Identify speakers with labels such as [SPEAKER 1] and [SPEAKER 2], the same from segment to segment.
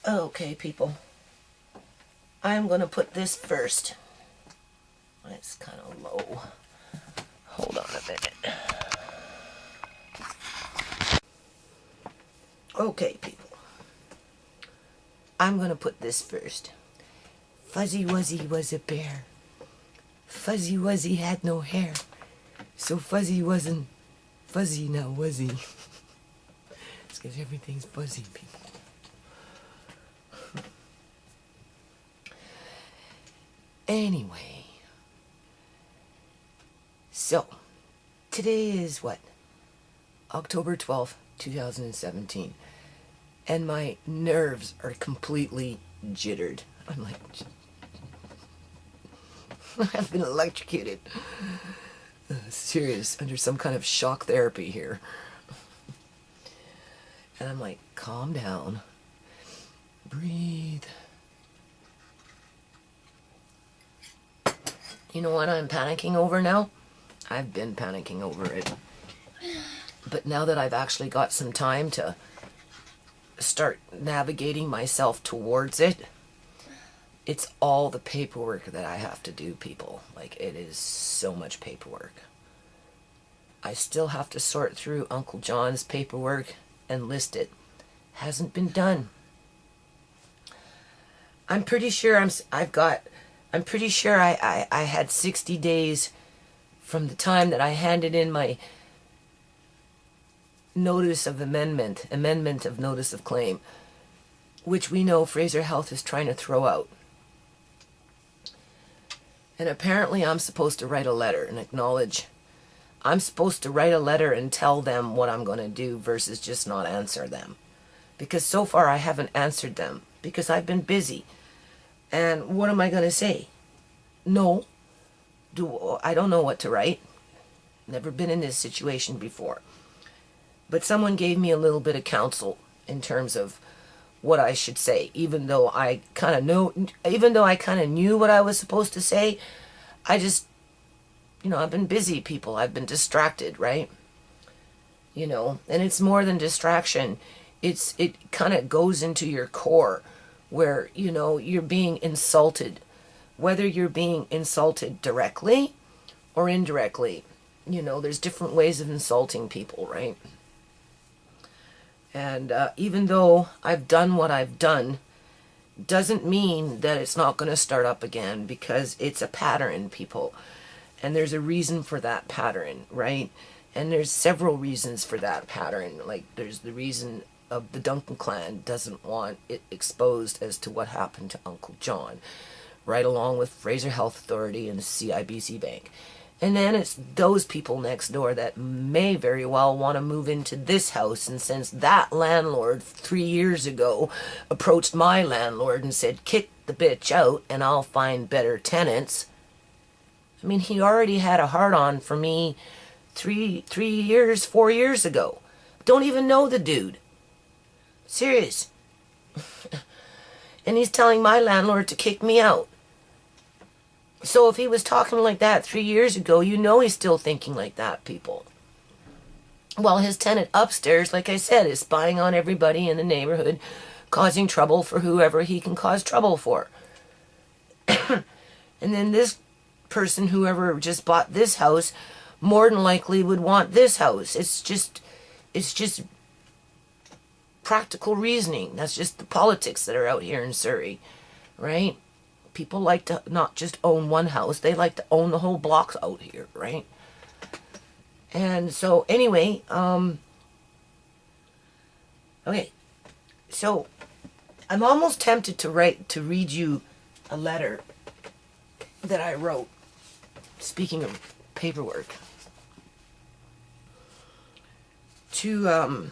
[SPEAKER 1] Okay, people. I'm going to put this first. It's kind of low. Hold on a minute. Okay, people. I'm going to put this first. Fuzzy Wuzzy was a bear. Fuzzy Wuzzy had no hair. So Fuzzy wasn't fuzzy now, was he? It's because everything's fuzzy, people. Anyway. So, today is what? October 12th, 2017. And my nerves are completely jittered. I'm like, I've been electrocuted. Serious, under some kind of shock therapy here. And I'm like, calm down. Breathe. You know what I'm panicking over now? I've been panicking over it. But now that I've actually got some time to start navigating myself towards it, it's all the paperwork that I have to do, people. Like, it is so much paperwork. I still have to sort through Uncle John's paperwork and list it. Hasn't been done. I'm pretty sure I'm pretty sure I had 60 days from the time that I handed in my notice of amendment of notice of claim, which we know Fraser Health is trying to throw out. And apparently I'm supposed to write a letter and acknowledge. I'm supposed to write a letter and tell them what I'm going to do versus just not answer them. Because so far I haven't answered them because I've been busy. And what am I going to say? No. I don't know what to write. Never been in this situation before. But someone gave me a little bit of counsel in terms of what I should say, even though I kind of knew what I was supposed to say. I just, I've been busy, people. I've been distracted, right? And it's more than distraction. It kind of goes into your core where, you're being insulted. Whether you're being insulted directly or indirectly, there's different ways of insulting people, right? And even though I've done what I've done, doesn't mean that it's not going to start up again, because it's a pattern, people. And there's a reason for that pattern, right? And there's several reasons for that pattern. Like, there's the reason of the Duncan clan doesn't want it exposed as to what happened to Uncle John, right along with Fraser Health Authority and the CIBC Bank. And then it's those people next door that may very well want to move into this house. And since that landlord 3 years ago approached my landlord and said, kick the bitch out and I'll find better tenants. I mean, he already had a hard-on for me 4 years ago. Don't even know the dude. Serious. And he's telling my landlord to kick me out. So if he was talking like that 3 years ago, he's still thinking like that, people. Well, his tenant upstairs, like I said, is spying on everybody in the neighborhood, causing trouble for whoever he can cause trouble for. And then this person, whoever just bought this house, more than likely would want this house. It's just practical reasoning. That's just the politics that are out here in Surrey, right? People like to not just own one house, they like to own the whole blocks out here, right? And so anyway, okay, so I'm almost tempted to read you a letter that I wrote, speaking of paperwork, to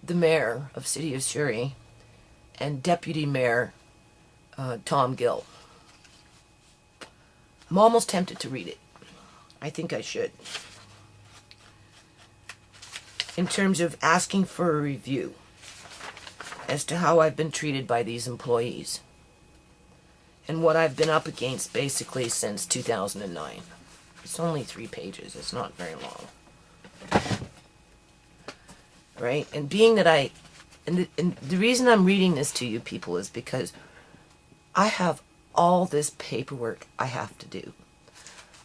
[SPEAKER 1] the mayor of City of Surrey and Deputy Mayor Tom Gill. I'm almost tempted to read it. I think I should. In terms of asking for a review as to how I've been treated by these employees and what I've been up against basically since 2009. It's only 3 pages. It's not very long. Right? And being that I And the reason I'm reading this to you people is because I have all this paperwork I have to do.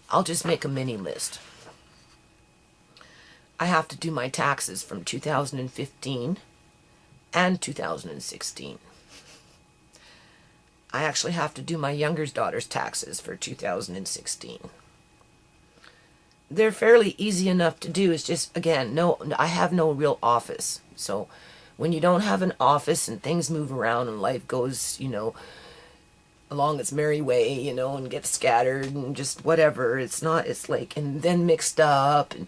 [SPEAKER 1] I'll just make a mini list. I have to do my taxes from 2015 and 2016. I actually have to do my younger daughter's taxes for 2016. They're fairly easy enough to do. It's just, again, I have no real office. So when you don't have an office and things move around and life goes, along its merry way, and gets scattered and just whatever, it's like, and then mixed up, and,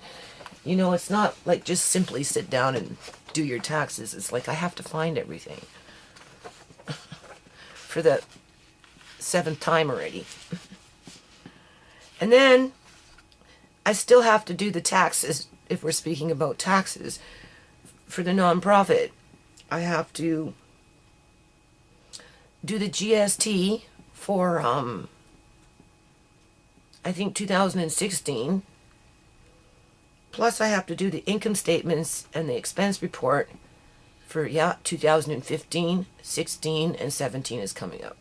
[SPEAKER 1] it's not like just simply sit down and do your taxes. It's like I have to find everything. For the 7th time already. And then I still have to do the taxes, if we're speaking about taxes, for the nonprofit. I have to do the GST for, I think 2016. Plus I have to do the income statements and the expense report for, 2015, 16, and 17 is coming up.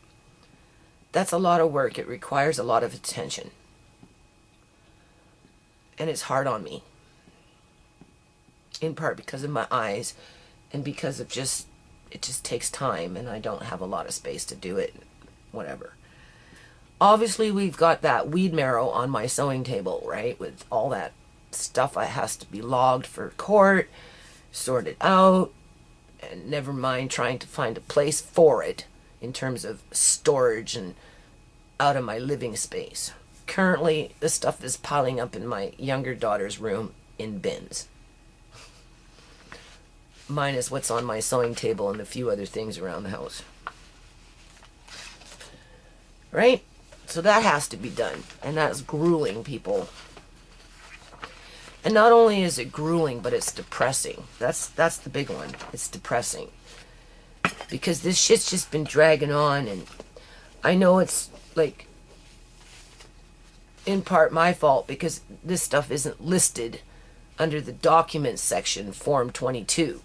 [SPEAKER 1] That's a lot of work. It requires a lot of attention. And it's hard on me. In part because of my eyes and because of it just takes time and I don't have a lot of space to do it. Whatever. Obviously, we've got that weed marrow on my sewing table, right? With all that stuff that has to be logged for court, sorted out, and never mind trying to find a place for it in terms of storage and out of my living space. Currently, this stuff is piling up in my younger daughter's room in bins. Minus what's on my sewing table and a few other things around the house. Right? So that has to be done. And that's grueling, people. And not only is it grueling, but it's depressing. That's the big one. It's depressing. Because this shit's just been dragging on, and I know it's, like, in part my fault because this stuff isn't listed under the documents section, Form 22.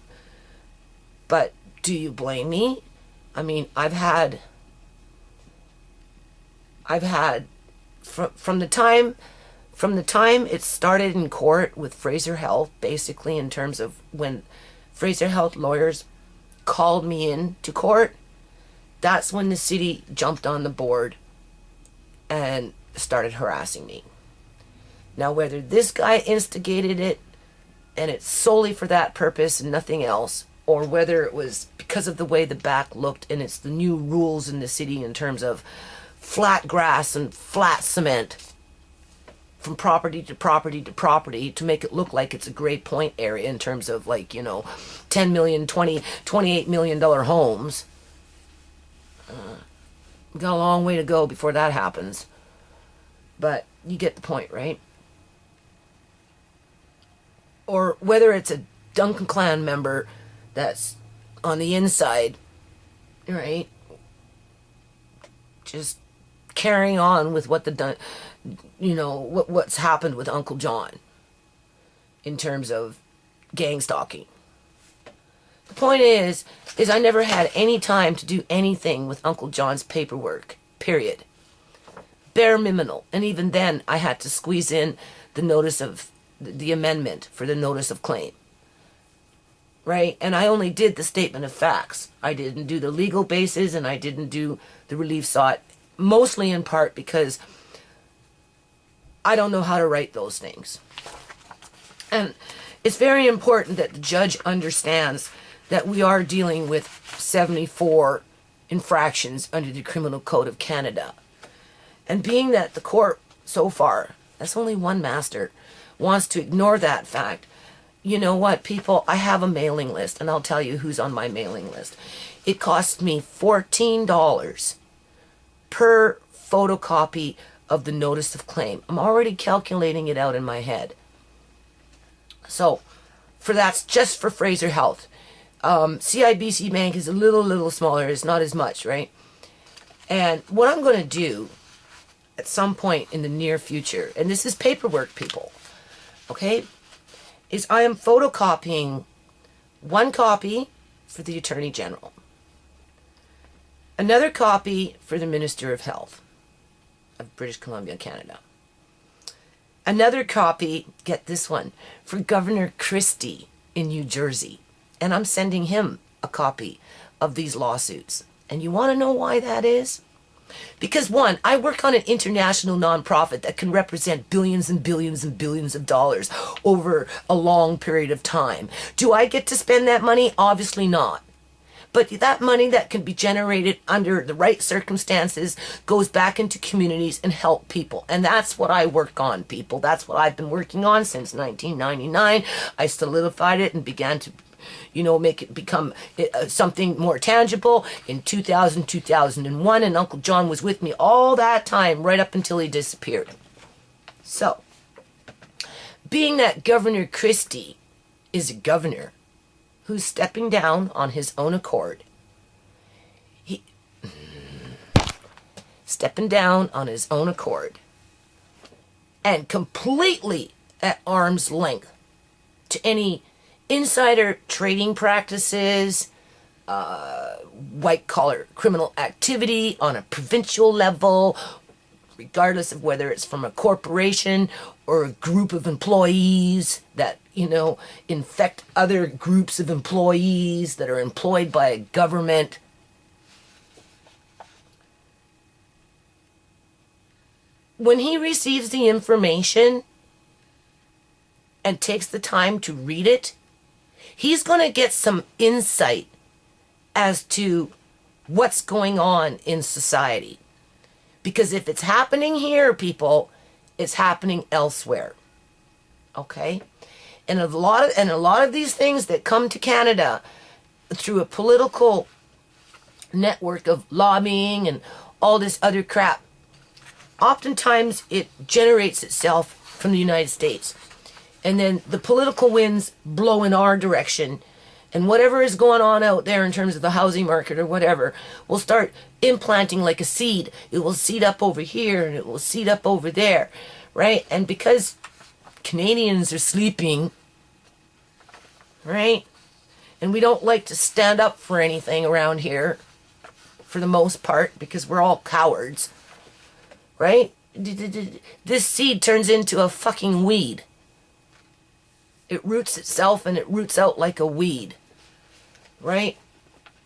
[SPEAKER 1] But do you blame me? I mean, I've had from the time it started in court with Fraser Health, basically in terms of when Fraser Health lawyers called me in to court, that's when the city jumped on the board and started harassing me. Now, whether this guy instigated it and it's solely for that purpose and nothing else, or whether it was because of the way the back looked and it's the new rules in the city in terms of flat grass and flat cement from property to property to property to make it look like it's a Great Point area in terms of, like, 10 million, 20, $28 million homes. We got a long way to go before that happens. But you get the point, right? Or whether it's a Duncan Clan member that's on the inside, right? Just carrying on with what what's happened with Uncle John in terms of gang stalking. The point is I never had any time to do anything with Uncle John's paperwork, period. Bare minimal. And even then, I had to squeeze in the amendment for the notice of claim. Right? And I only did the statement of facts. I didn't do the legal basis, and I didn't do the relief sought, mostly in part because I don't know how to write those things. And it's very important that the judge understands that we are dealing with 74 infractions under the Criminal Code of Canada. And being that the court, so far, that's only one master, wants to ignore that fact, you know what, people, I have a mailing list, and I'll tell you who's on my mailing list. It costs me $14 per photocopy of the notice of claim. I'm already calculating it out in my head. So, that's just for Fraser Health. CIBC Bank is a little smaller. It's not as much, right? And what I'm going to do at some point in the near future, and this is paperwork, people, okay, is I am photocopying one copy for the Attorney General. Another copy for the Minister of Health of British Columbia, Canada. Another copy, get this one, for Governor Christie in New Jersey. And I'm sending him a copy of these lawsuits. And you want to know why that is? Because one, I work on an international nonprofit that can represent billions and billions and billions of dollars over a long period of time. Do I get to spend that money? Obviously not. But that money that can be generated under the right circumstances goes back into communities and help people. And that's what I work on, people. That's what I've been working on since 1999. I solidified it and began to, make it become something more tangible in 2000, 2001. And Uncle John was with me all that time, right up until he disappeared. So, being that Governor Christie is a governor who's stepping down on his own accord. Stepping down on his own accord. And completely at arm's length to any insider trading practices, white-collar criminal activity on a provincial level, regardless of whether it's from a corporation or a group of employees that, infect other groups of employees that are employed by a government. When he receives the information and takes the time to read it, he's going to get some insight as to what's going on in society. Because if it's happening here, people, it's happening elsewhere. Okay? And a lot of these things that come to Canada through a political network of lobbying and all this other crap, oftentimes it generates itself from the United States. And then the political winds blow in our direction. And whatever is going on out there in terms of the housing market or whatever will start implanting like a seed. It will seed up over here and it will seed up over there, right? And because Canadians are sleeping, right? And we don't like to stand up for anything around here, for the most part, because we're all cowards, right? This seed turns into a fucking weed. It roots itself and it roots out like a weed. Right?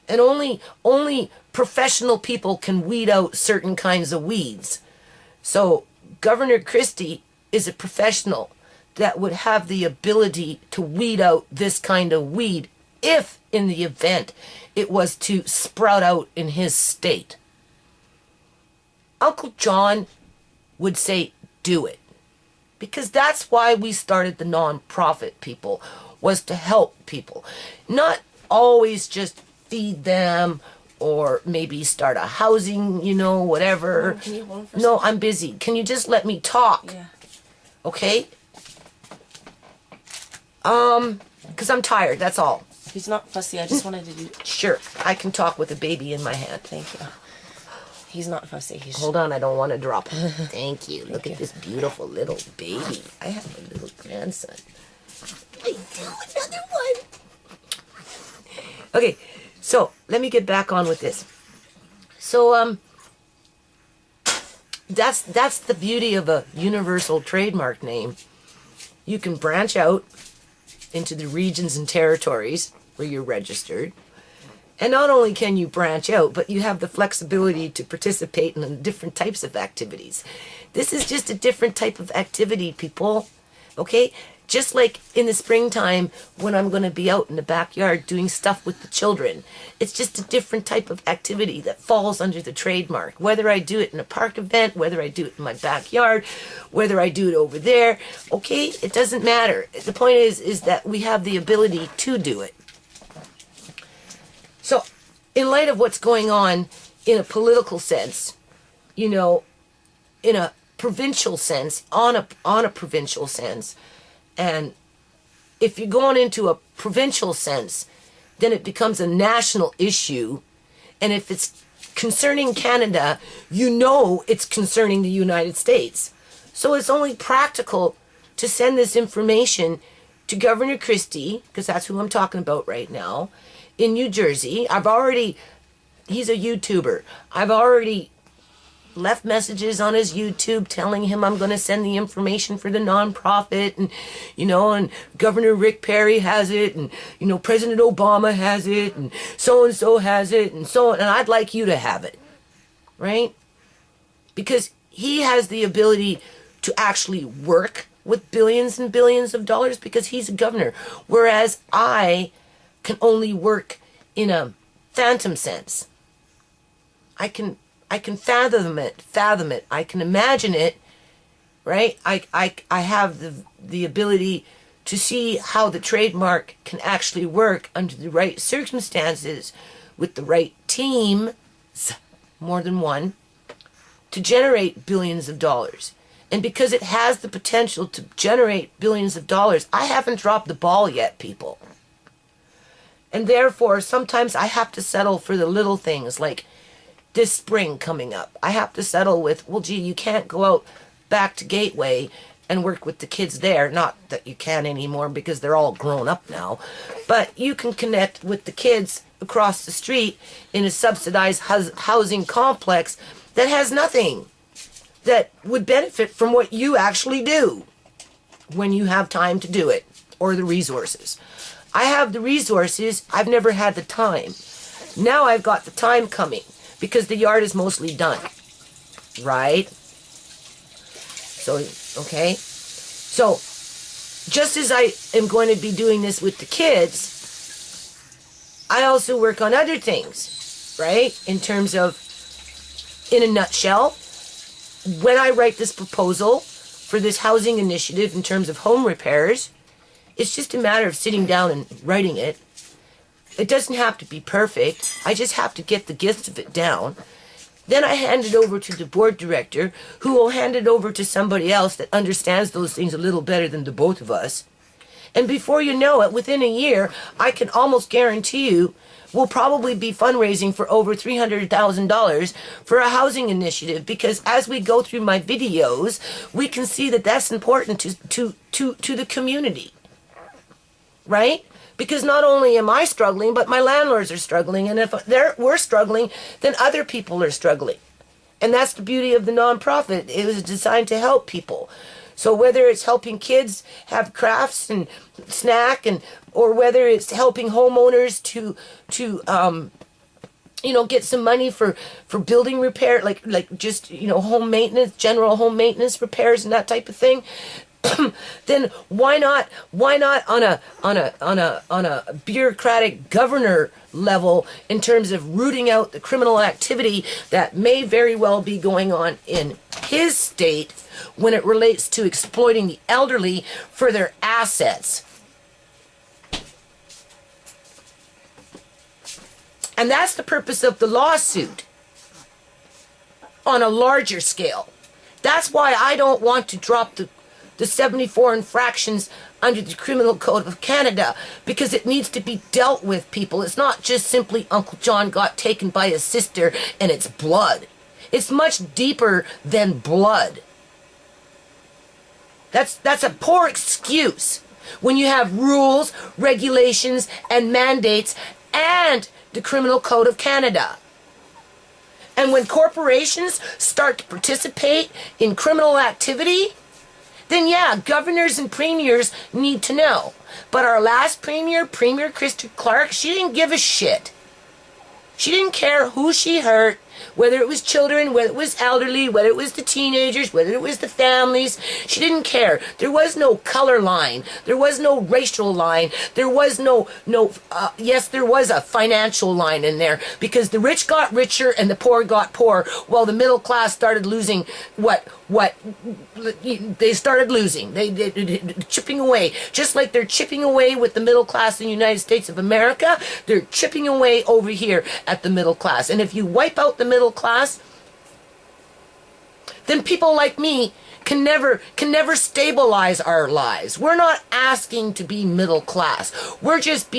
[SPEAKER 1] And only professional people can weed out certain kinds of weeds. So Governor Christie is a professional that would have the ability to weed out this kind of weed if, in the event, it was to sprout out in his state. Uncle John would say, do it. Because that's why we started the non-profit, people, was to help people. Not always just feed them or maybe start a housing, whatever.
[SPEAKER 2] Can you hold on for a
[SPEAKER 1] No,
[SPEAKER 2] second?
[SPEAKER 1] I'm busy. Can you just let me talk?
[SPEAKER 2] Yeah.
[SPEAKER 1] Okay? Because I'm tired, that's all.
[SPEAKER 2] He's not fussy. I just wanted to do...
[SPEAKER 1] Sure, I can talk with a baby in my hand.
[SPEAKER 2] Thank you. He's not fussy. He's...
[SPEAKER 1] Hold on, I don't want to drop it. Thank you. Look
[SPEAKER 2] you.
[SPEAKER 1] at this beautiful little baby. I have a little grandson. I do, another one. Okay, so let me get back on with this. So, that's the beauty of a universal trademark name. You can branch out into the regions and territories where you're registered. And not only can you branch out, but you have the flexibility to participate in different types of activities. This is just a different type of activity, people. Okay? Just like in the springtime when I'm going to be out in the backyard doing stuff with the children. It's just a different type of activity that falls under the trademark. Whether I do it in a park event, whether I do it in my backyard, whether I do it over there. Okay? It doesn't matter. The point is that we have the ability to do it. So, in light of what's going on in a political sense, in a provincial sense, on a provincial sense, and if you're going into a provincial sense, then it becomes a national issue. And if it's concerning Canada, it's concerning the United States. So it's only practical to send this information to Governor Christie, because that's who I'm talking about right now, in New Jersey. He's a YouTuber. I've already left messages on his YouTube telling him I'm going to send the information for the nonprofit, and and Governor Rick Perry has it, and President Obama has it, and so has it, and so on, and I'd like you to have it, right? Because he has the ability to actually work with billions and billions of dollars because he's a governor, whereas I can only work in a phantom sense. I can fathom it. I can imagine it, right? I have the ability to see how the trademark can actually work under the right circumstances with the right team, more than one, to generate billions of dollars. And because it has the potential to generate billions of dollars, I haven't dropped the ball yet, people. And therefore, sometimes I have to settle for the little things, like this spring coming up. I have to settle with, well, gee, you can't go out back to Gateway and work with the kids there. Not that you can anymore because they're all grown up now. But you can connect with the kids across the street in a subsidized housing complex that has nothing that would benefit from what you actually do when you have time to do it, or the resources. I have the resources, I've never had the time. Now I've got the time coming because the yard is mostly done, right? So, okay. So, just as I am going to be doing this with the kids, I also work on other things, right? In terms of, in a nutshell, when I write this proposal for this housing initiative in terms of home repairs, it's just a matter of sitting down and writing it. It doesn't have to be perfect. I just have to get the gist of it down. Then I hand it over to the board director, who will hand it over to somebody else that understands those things a little better than the both of us. And before you know it, within a year, I can almost guarantee you we'll probably be fundraising for over $300,000 for a housing initiative, because as we go through my videos, we can see that that's important to the community, right? Because not only am I struggling, but my landlords are struggling, and if we're struggling, then other people are struggling. And that's the beauty of the nonprofit. It was designed to help people. So whether it's helping kids have crafts and snack, or whether it's helping homeowners to get some money for building repair, like just home maintenance, general home maintenance repairs and that type of thing, then why not on a bureaucratic governor level in terms of rooting out the criminal activity that may very well be going on in his state when it relates to exploiting the elderly for their assets. And that's the purpose of the lawsuit on a larger scale. That's why I don't want to drop the 74 infractions under the Criminal Code of Canada, because it needs to be dealt with, people. It's not just simply Uncle John got taken by his sister and it's blood. It's much deeper than blood. That's a poor excuse when you have rules, regulations, and mandates and the Criminal Code of Canada. And when corporations start to participate in criminal activity, then yeah, governors and premiers need to know. But our last Premier Christie Clark, she didn't give a shit. She didn't care who she hurt, whether it was children, whether it was elderly, whether it was the teenagers, whether it was the families. She didn't care. There was no color line. There was no racial line. There was yes, there was a financial line in there, because the rich got richer and the poor got poor, while the middle class started losing what they started losing. They chipping away. Just like they're chipping away with the middle class in the United States of America, they're chipping away over here at the middle class. And if you wipe out the middle class, then people like me can never stabilize our lives. We're not asking to be middle class. We're just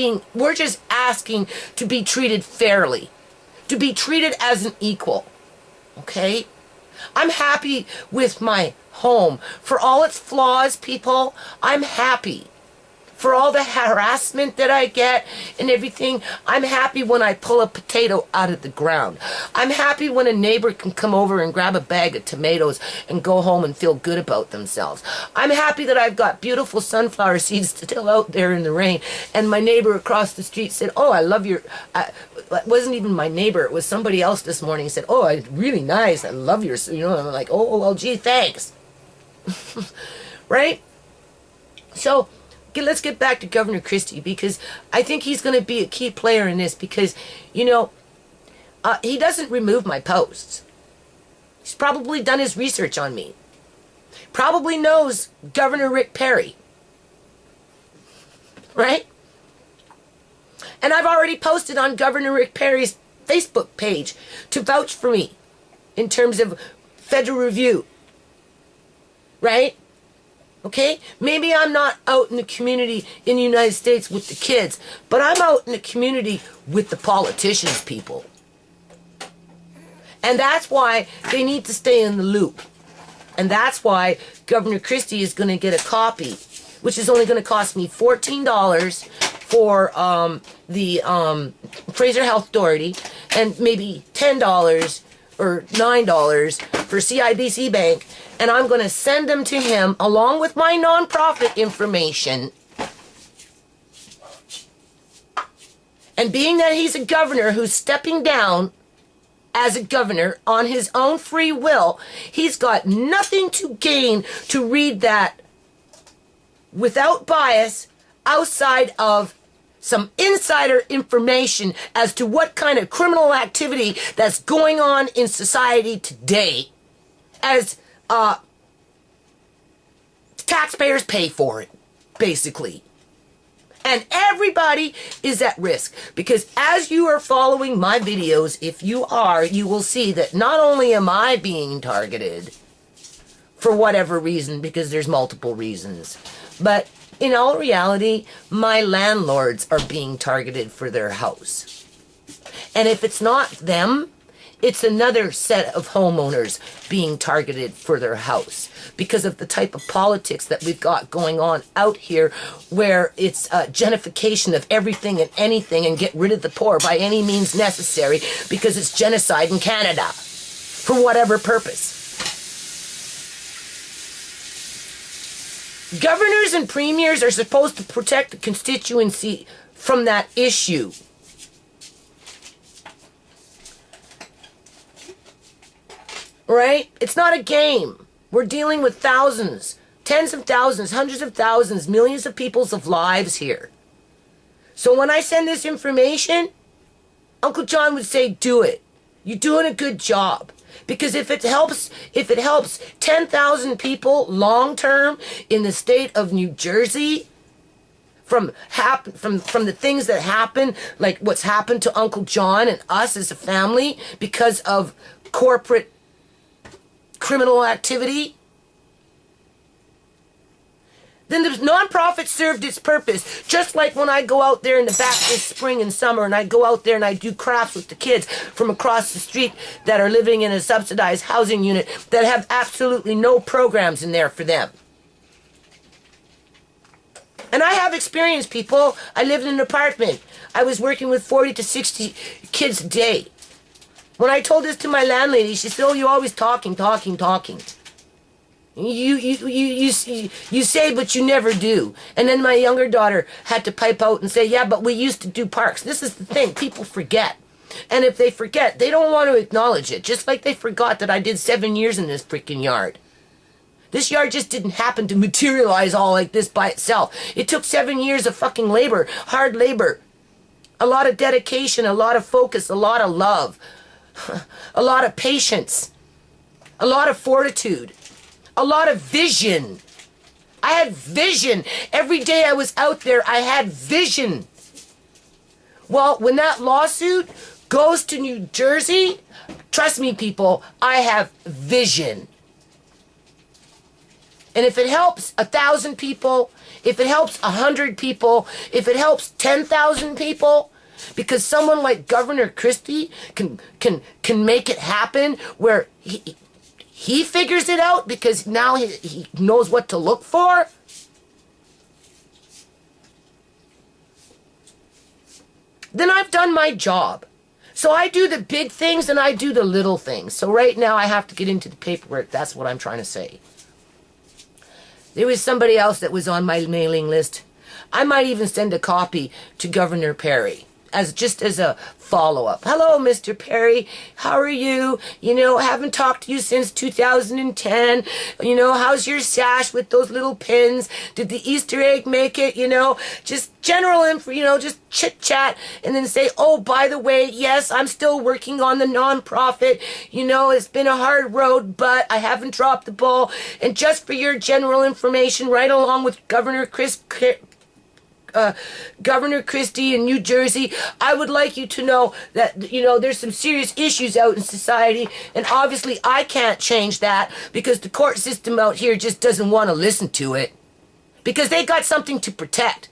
[SPEAKER 1] asking to be treated fairly, to be treated as an equal. Okay? I'm happy with my home. For all its flaws, people, I'm happy. for all the harassment that I get and everything. I'm happy when I pull a potato out of the ground. I'm happy when a neighbor can come over and grab a bag of tomatoes and go home and feel good about themselves. I'm happy that I've got beautiful sunflower seeds still out there in the rain, and my neighbor across the street said, oh, I love your... it wasn't even my neighbor, it was somebody else this morning said, oh, it's really nice, I love your... You know, I'm like, oh, well, gee, thanks. Right? So, let's get back to Governor Christie, because I think he's going to be a key player in this, because, you know, he doesn't remove my posts. He's probably done his research on me. Probably knows Governor Rick Perry. Right? And I've already posted on Governor Rick Perry's Facebook page to vouch for me in terms of federal review. Right? Okay? Maybe I'm not out in the community in the United States with the kids, but I'm out in the community with the politicians, people. And that's why they need to stay in the loop. And that's why Governor Christie is going to get a copy, which is only going to cost me $14 for the Fraser Health Authority, and maybe $10 or $9 for CIBC Bank. And I'm going to send them to him along with my nonprofit information. And being that he's a governor who's stepping down as a governor on his own free will, he's got nothing to gain to read that without bias outside of some insider information as to what kind of criminal activity that's going on in society today, as taxpayers pay for it, basically. And everybody is at risk, because as you are following my videos, if you are, you will see that not only am I being targeted for whatever reason, because there's multiple reasons, but in all reality, my landlords are being targeted for their house. And if it's not them, it's another set of homeowners being targeted for their house because of the type of politics that we've got going on out here, where it's gentrification of everything and anything and get rid of the poor by any means necessary, because it's genocide in Canada for whatever purpose. Governors and premiers are supposed to protect the constituency from that issue. Right? It's not a game. We're dealing with thousands, tens of thousands, hundreds of thousands, millions of people's lives here. So when I send this information, Uncle John would say, do it. You're doing a good job. Because if it helps 10,000 people long term in the state of New Jersey from the things that happen, like what's happened to Uncle John and us as a family because of corporate criminal activity, then the nonprofit served its purpose. Just like when I go out there in the back this spring and summer, and I go out there and I do crafts with the kids from across the street that are living in a subsidized housing unit that have absolutely no programs in there for them. And I have experience, people. I lived in an apartment. I was working with 40 to 60 kids a day. When I told this to my landlady, she said, oh, you're always talking. You say, but you never do. And then my younger daughter had to pipe out and say, yeah, but we used to do parks. This is the thing. People forget. And if they forget, they don't want to acknowledge it. Just like they forgot that I did 7 years in this freaking yard. This yard just didn't happen to materialize all like this by itself. It took 7 years of fucking labor, hard labor. A lot of dedication, a lot of focus, a lot of love. A lot of patience, a lot of fortitude, a lot of vision. I had vision. Every day I was out there, I had vision. Well, when that lawsuit goes to New Jersey, trust me, people, I have vision. And if it helps 1,000 people, if it helps 100 people, if it helps 10,000 people, because someone like Governor Christie can make it happen where he figures it out because now he knows what to look for. then I've done my job. So I do the big things and I do the little things. So right now I have to get into the paperwork. That's what I'm trying to say. There was somebody else that was on my mailing list. I might even send a copy to Governor Perry as just as a follow-up. Hello, Mr. Perry. How are you? You know, haven't talked to you since 2010. You know, how's your sash with those little pins? Did the Easter egg make it? You know, just general info, you know, just chit-chat. And then say, oh, by the way, yes, I'm still working on the nonprofit. You know, it's been a hard road, but I haven't dropped the ball. And just for your general information, right along with Governor Christie in New Jersey, I would like you to know that, you know, there's some serious issues out in society, and obviously I can't change that because the court system out here just doesn't want to listen to it. Because they got something to protect.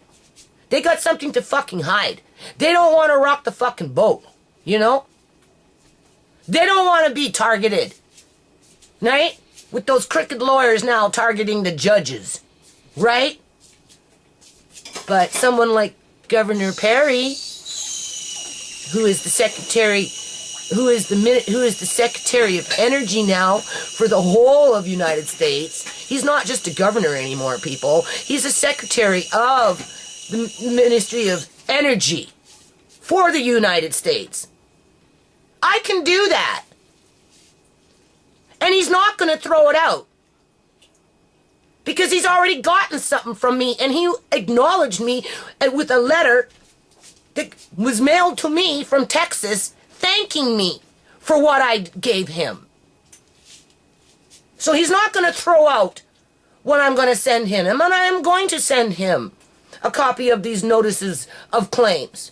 [SPEAKER 1] They got something to fucking hide. They don't want to rock the fucking boat, you know? They don't want to be targeted, right? With those crooked lawyers now targeting the judges, right? But someone like Governor Perry, who is the Secretary of Energy now for the whole of United States, he's not just a governor anymore, people. He's a Secretary of the Ministry of Energy for the United States. I can do that. And he's not going to throw it out. Because he's already gotten something from me, and he acknowledged me with a letter that was mailed to me from Texas thanking me for what I gave him. So he's not going to throw out what I'm going to send him. And I am going to send him a copy of these notices of claims.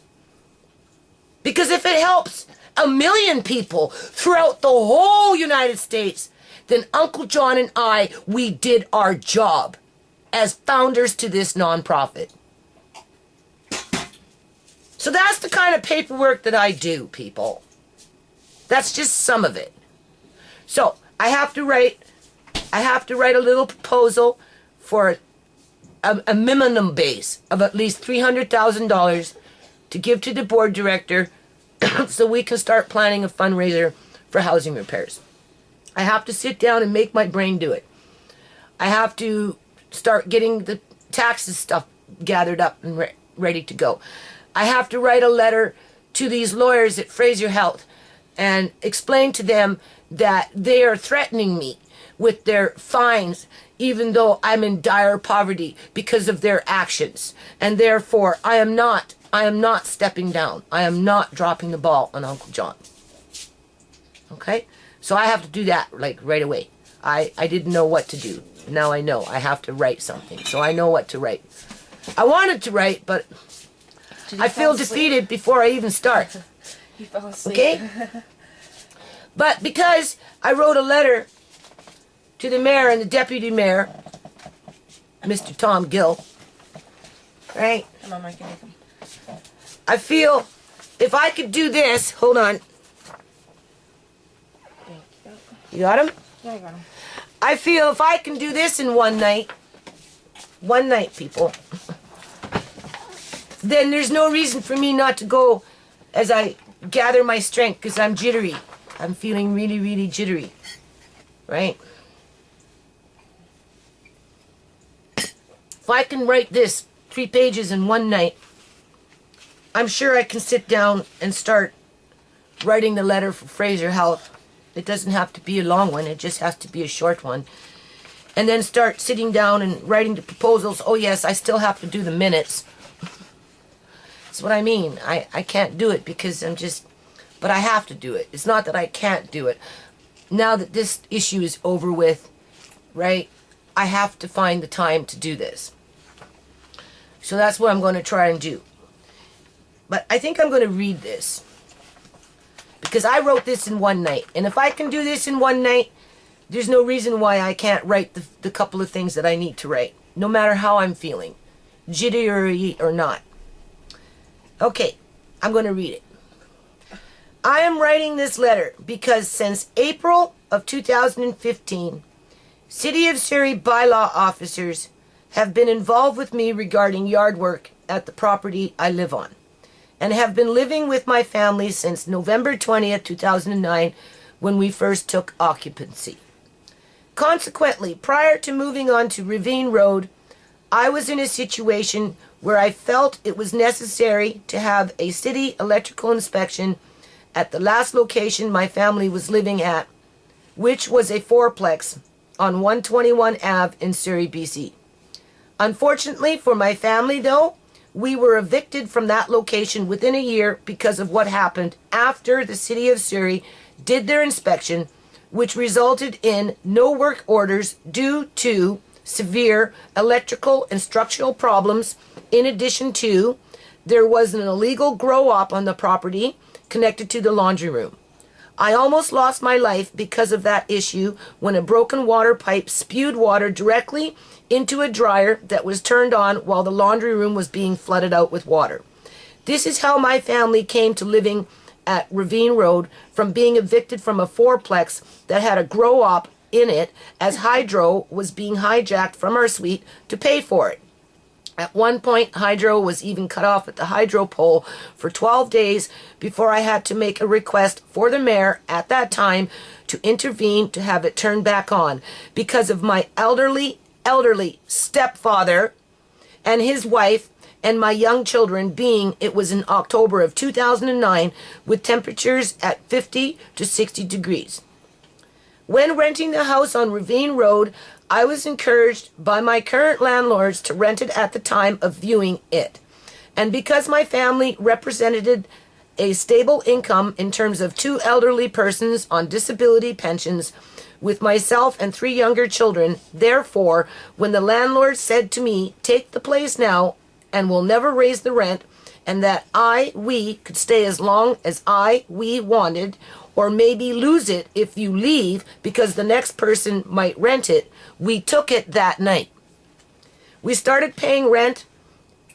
[SPEAKER 1] Because if it helps 1 million people throughout the whole United States, then Uncle John and I, we did our job as founders to this nonprofit. So that's the kind of paperwork that I do, people. That's just some of it. So I have to write a little proposal for a minimum base of at least $300,000 to give to the board director so we can start planning a fundraiser for housing repairs. I have to sit down and make my brain do it. I have to start getting the taxes stuff gathered up and ready to go. I have to write a letter to these lawyers at Fraser Health and explain to them that they are threatening me with their fines even though I'm in dire poverty because of their actions. And therefore, I am not stepping down. I am not dropping the ball on Uncle John. Okay? So I have to do that, like, right away. I didn't know what to do. Now I know. I have to write something. So I know what to write. I wanted to write, but I feel defeated before I even start.
[SPEAKER 2] You fell asleep.
[SPEAKER 1] Okay? But because I wrote a letter to the mayor and the deputy mayor, Mr. Tom Gill, right?
[SPEAKER 2] Come on, Mike, make them.
[SPEAKER 1] I feel if I could do this, hold on. You got him?
[SPEAKER 2] Yeah, I got him.
[SPEAKER 1] I feel if I can do this in one night, people, then there's no reason for me not to go as I gather my strength, because I'm jittery. I'm feeling really, really jittery. Right? If I can write this 3 pages in one night, I'm sure I can sit down and start writing the letter for Fraser Health. It doesn't have to be a long one. It just has to be a short one. And then start sitting down and writing the proposals. Oh, yes, I still have to do the minutes. That's what I mean. I can't do it because I'm just... But I have to do it. It's not that I can't do it. Now that this issue is over with, right, I have to find the time to do this. So that's what I'm going to try and do. But I think I'm going to read this. Because I wrote this in one night. And if I can do this in one night, there's no reason why I can't write the couple of things that I need to write. No matter how I'm feeling. Jittery or not. Okay, I'm going to read it. I am writing this letter because since April of 2015, City of Surrey bylaw officers have been involved with me regarding yard work at the property I live on. and have been living with my family since November 20th, 2009, when we first took occupancy. Consequently, prior to moving on to Ravine Road, I was in a situation where I felt it was necessary to have a city electrical inspection at the last location my family was living at, which was a fourplex on 121 Ave in Surrey, BC. Unfortunately for my family, though, we were evicted from that location within a year because of what happened after the City of Surrey did their inspection, which resulted in no work orders due to severe electrical and structural problems. In addition to, there was an illegal grow-op on the property connected to the laundry room. I almost lost my life because of that issue when a broken water pipe spewed water directly into a dryer that was turned on while the laundry room was being flooded out with water. This is how my family came to living at Ravine Road, from being evicted from a fourplex that had a grow-op in it, as hydro was being hijacked from our suite to pay for it. At one point, hydro was even cut off at the hydro pole for 12 days before I had to make a request for the mayor at that time to intervene to have it turned back on because of my elderly stepfather and his wife and my young children, being it was in October of 2009 with temperatures at 50 to 60 degrees. When renting the house on Ravine Road, I was encouraged by my current landlords to rent it at the time of viewing it. And because my family represented a stable income in terms of 2 elderly persons on disability pensions, with myself and 3 younger children, therefore, when the landlord said to me, "Take the place now and we'll never raise the rent," and that we could stay as long as we wanted, or maybe lose it if you leave because the next person might rent it, we took it that night. We started paying rent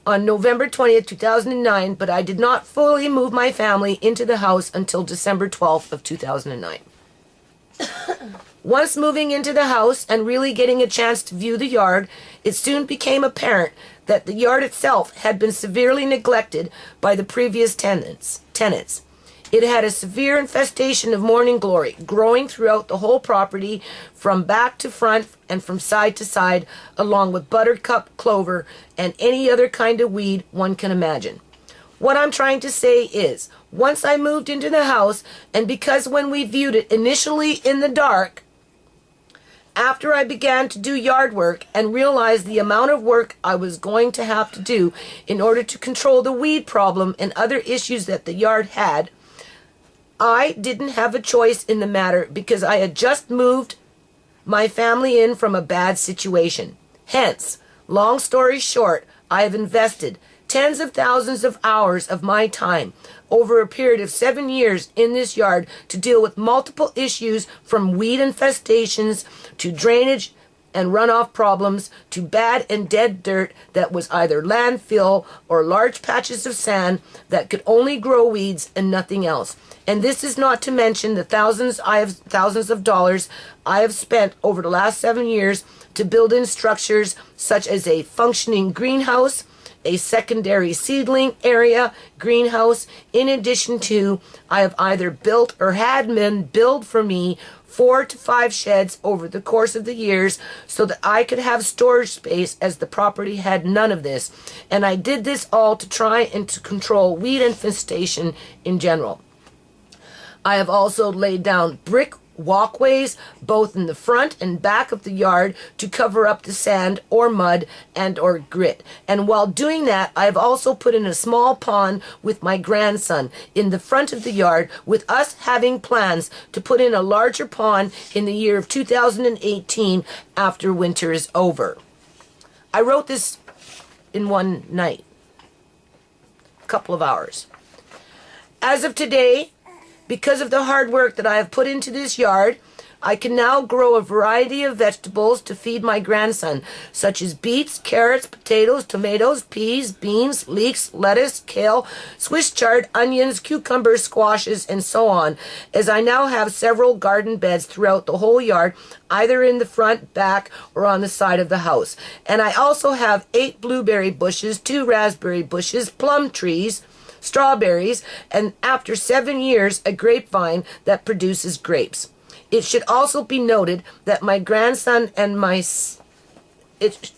[SPEAKER 1] on November 20th, 2009, but I did not fully move my family into the house until December 12th of 2009. Once moving into the house and really getting a chance to view the yard, it soon became apparent that the yard itself had been severely neglected by the previous tenants. It had a severe infestation of morning glory growing throughout the whole property, from back to front and from side to side, along with buttercup, clover, and any other kind of weed one can imagine. What I'm trying to say is, once I moved into the house, and because when we viewed it initially in the dark, after I began to do yard work and realized the amount of work I was going to have to do in order to control the weed problem and other issues that the yard had, I didn't have a choice in the matter because I had just moved my family in from a bad situation. Hence, long story short, I have invested tens of thousands of hours of my time over a period of 7 years in this yard to deal with multiple issues, from weed infestations to drainage and runoff problems to bad and dead dirt that was either landfill or large patches of sand that could only grow weeds and nothing else. And this is not to mention the thousands of dollars I have spent over the last 7 years to build in structures such as a functioning greenhouse, a secondary seedling area greenhouse. In addition to, I have either built or had men build for me 4 to 5 sheds over the course of the years so that I could have storage space, as the property had none of this. And I did this all to try and to control weed infestation in general. I have also laid down brick walkways both in the front and back of the yard to cover up the sand or mud and or grit. And while doing that, I have also put in a small pond with my grandson in the front of the yard, with us having plans to put in a larger pond in the year of 2018 after winter is over. I wrote this in one night, a couple of hours. As of today, because of the hard work that I have put into this yard, I can now grow a variety of vegetables to feed my grandson, such as beets, carrots, potatoes, tomatoes, peas, beans, leeks, lettuce, kale, Swiss chard, onions, cucumbers, squashes, and so on, as I now have several garden beds throughout the whole yard, either in the front, back, or on the side of the house. And I also have 8 blueberry bushes, 2 raspberry bushes, plum trees, strawberries, and after 7 years, a grapevine that produces grapes. It should also be noted that my grandson and it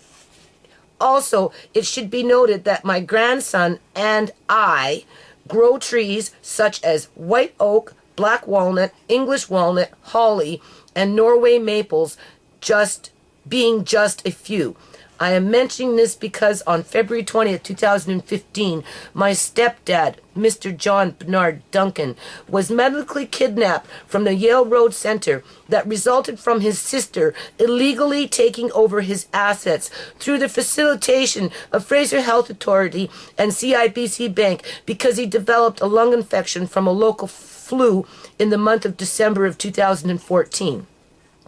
[SPEAKER 1] should be noted that my grandson and I grow trees such as white oak, black walnut, English walnut, holly, and Norway maples, just a few. I am mentioning this because on February 20th, 2015, my stepdad, Mr. John Bernard Duncan, was medically kidnapped from the Yale Road Center that resulted from his sister illegally taking over his assets through the facilitation of Fraser Health Authority and CIBC Bank because he developed a lung infection from a local flu in the month of December of 2014.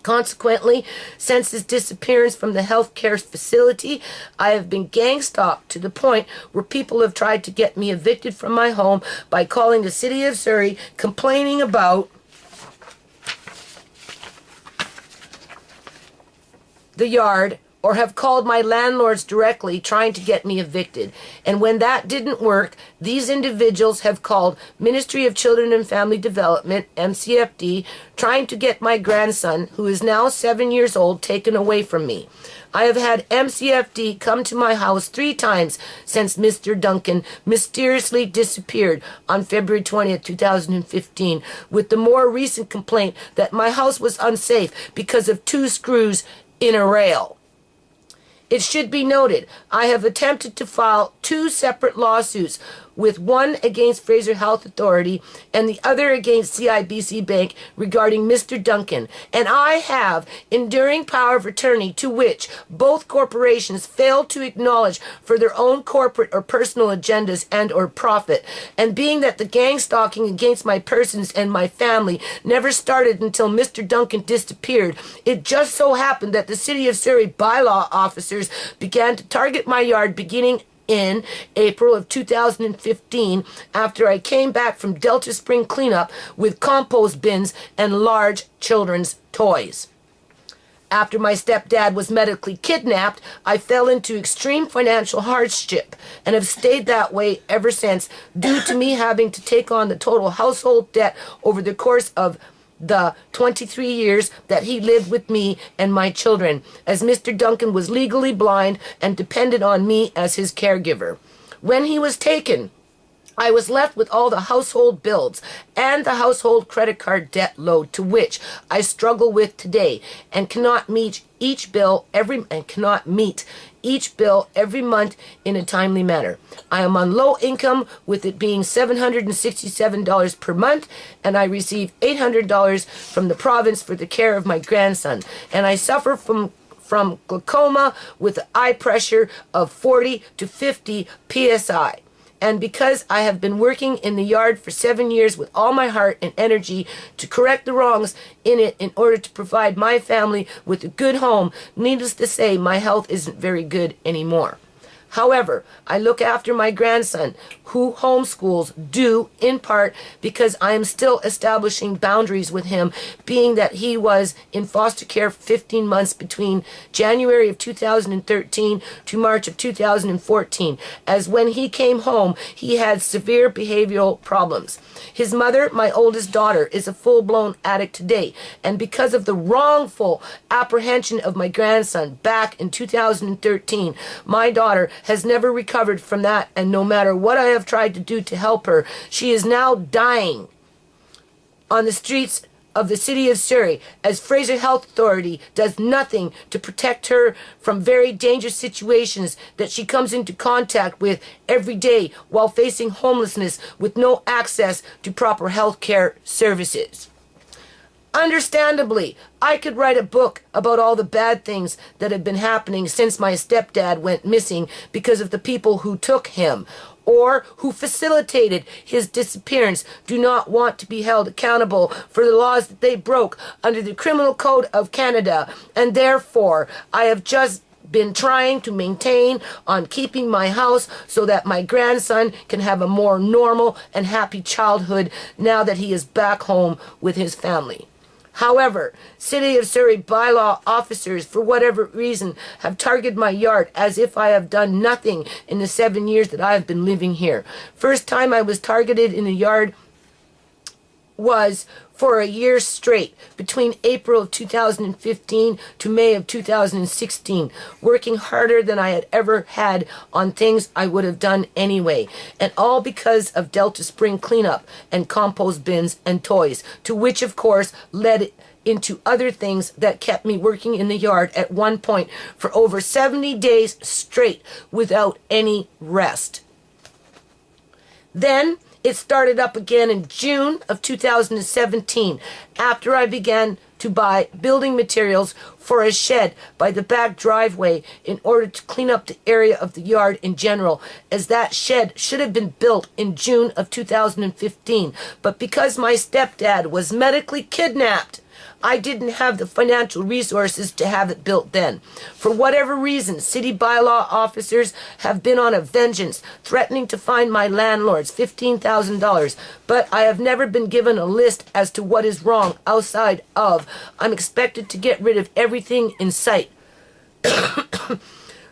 [SPEAKER 1] Consequently, since his disappearance from the healthcare facility, I have been gang-stalked to the point where people have tried to get me evicted from my home by calling the city of Surrey, complaining about the yard, or have called my landlords directly trying to get me evicted. And when that didn't work, these individuals have called Ministry of Children and Family Development, MCFD, trying to get my grandson, who is now 7 years old, taken away from me. I have had MCFD come to my house 3 times since Mr. Duncan mysteriously disappeared on February 20th, 2015, with the more recent complaint that my house was unsafe because of 2 screws in a rail. It should be noted, I have attempted to file 2 separate lawsuits, with one against Fraser Health Authority and the other against CIBC Bank regarding Mr. Duncan, and I have enduring power of attorney to which both corporations failed to acknowledge for their own corporate or personal agendas and or profit. And being that the gang stalking against my persons and my family never started until Mr. Duncan disappeared, it just so happened that the City of Surrey bylaw officers began to target my yard beginning in April of 2015 after I came back from Delta Spring cleanup with compost bins and large children's toys. After my stepdad was medically kidnapped, I fell into extreme financial hardship and have stayed that way ever since, due to me having to take on the total household debt over the course of the 23 years that he lived with me and my children, as Mr. Duncan was legally blind and depended on me as his caregiver. When he was taken, I was left with all the household bills and the household credit card debt load to which I struggle with today and cannot meet each bill every month in a timely manner. I am on low income, with it being $767 per month, and I receive $800 from the province for the care of my grandson, and I suffer from glaucoma with eye pressure of 40 to 50 psi. And because I have been working in the yard for 7 years with all my heart and energy to correct the wrongs in it in order to provide my family with a good home, needless to say, my health isn't very good anymore. However, I look after my grandson, who homeschools, due in part because I am still establishing boundaries with him, being that he was in foster care for 15 months between January of 2013 to March of 2014, as when he came home, he had severe behavioral problems. His mother, my oldest daughter, is a full-blown addict today, and because of the wrongful apprehension of my grandson back in 2013, my daughter has never recovered from that, and no matter what I have tried to do to help her, she is now dying on the streets of the City of Surrey, as Fraser Health Authority does nothing to protect her from very dangerous situations that she comes into contact with every day while facing homelessness with no access to proper health care services. Understandably, I could write a book about all the bad things that have been happening since my stepdad went missing because of the people who took him or who facilitated his disappearance do not want to be held accountable for the laws that they broke under the Criminal Code of Canada, and therefore I have just been trying to maintain on keeping my house so that my grandson can have a more normal and happy childhood now that he is back home with his family. However, City of Surrey bylaw officers, for whatever reason, have targeted my yard as if I have done nothing in the 7 years that I have been living here. First time I was targeted in the yard was for a year straight, between April of 2015 to May of 2016, working harder than I had ever had on things I would have done anyway, and all because of Delta Spring cleanup and compost bins and toys, to which of course led into other things that kept me working in the yard at one point for over 70 days straight without any rest. Then it started up again in June of 2017 after I began to buy building materials for a shed by the back driveway in order to clean up the area of the yard in general, as that shed should have been built in June of 2015. But because my stepdad was medically kidnapped, I didn't have the financial resources to have it built then. For whatever reason, city bylaw officers have been on a vengeance, threatening to fine my landlords $15,000, but I have never been given a list as to what is wrong outside of I'm expected to get rid of everything in sight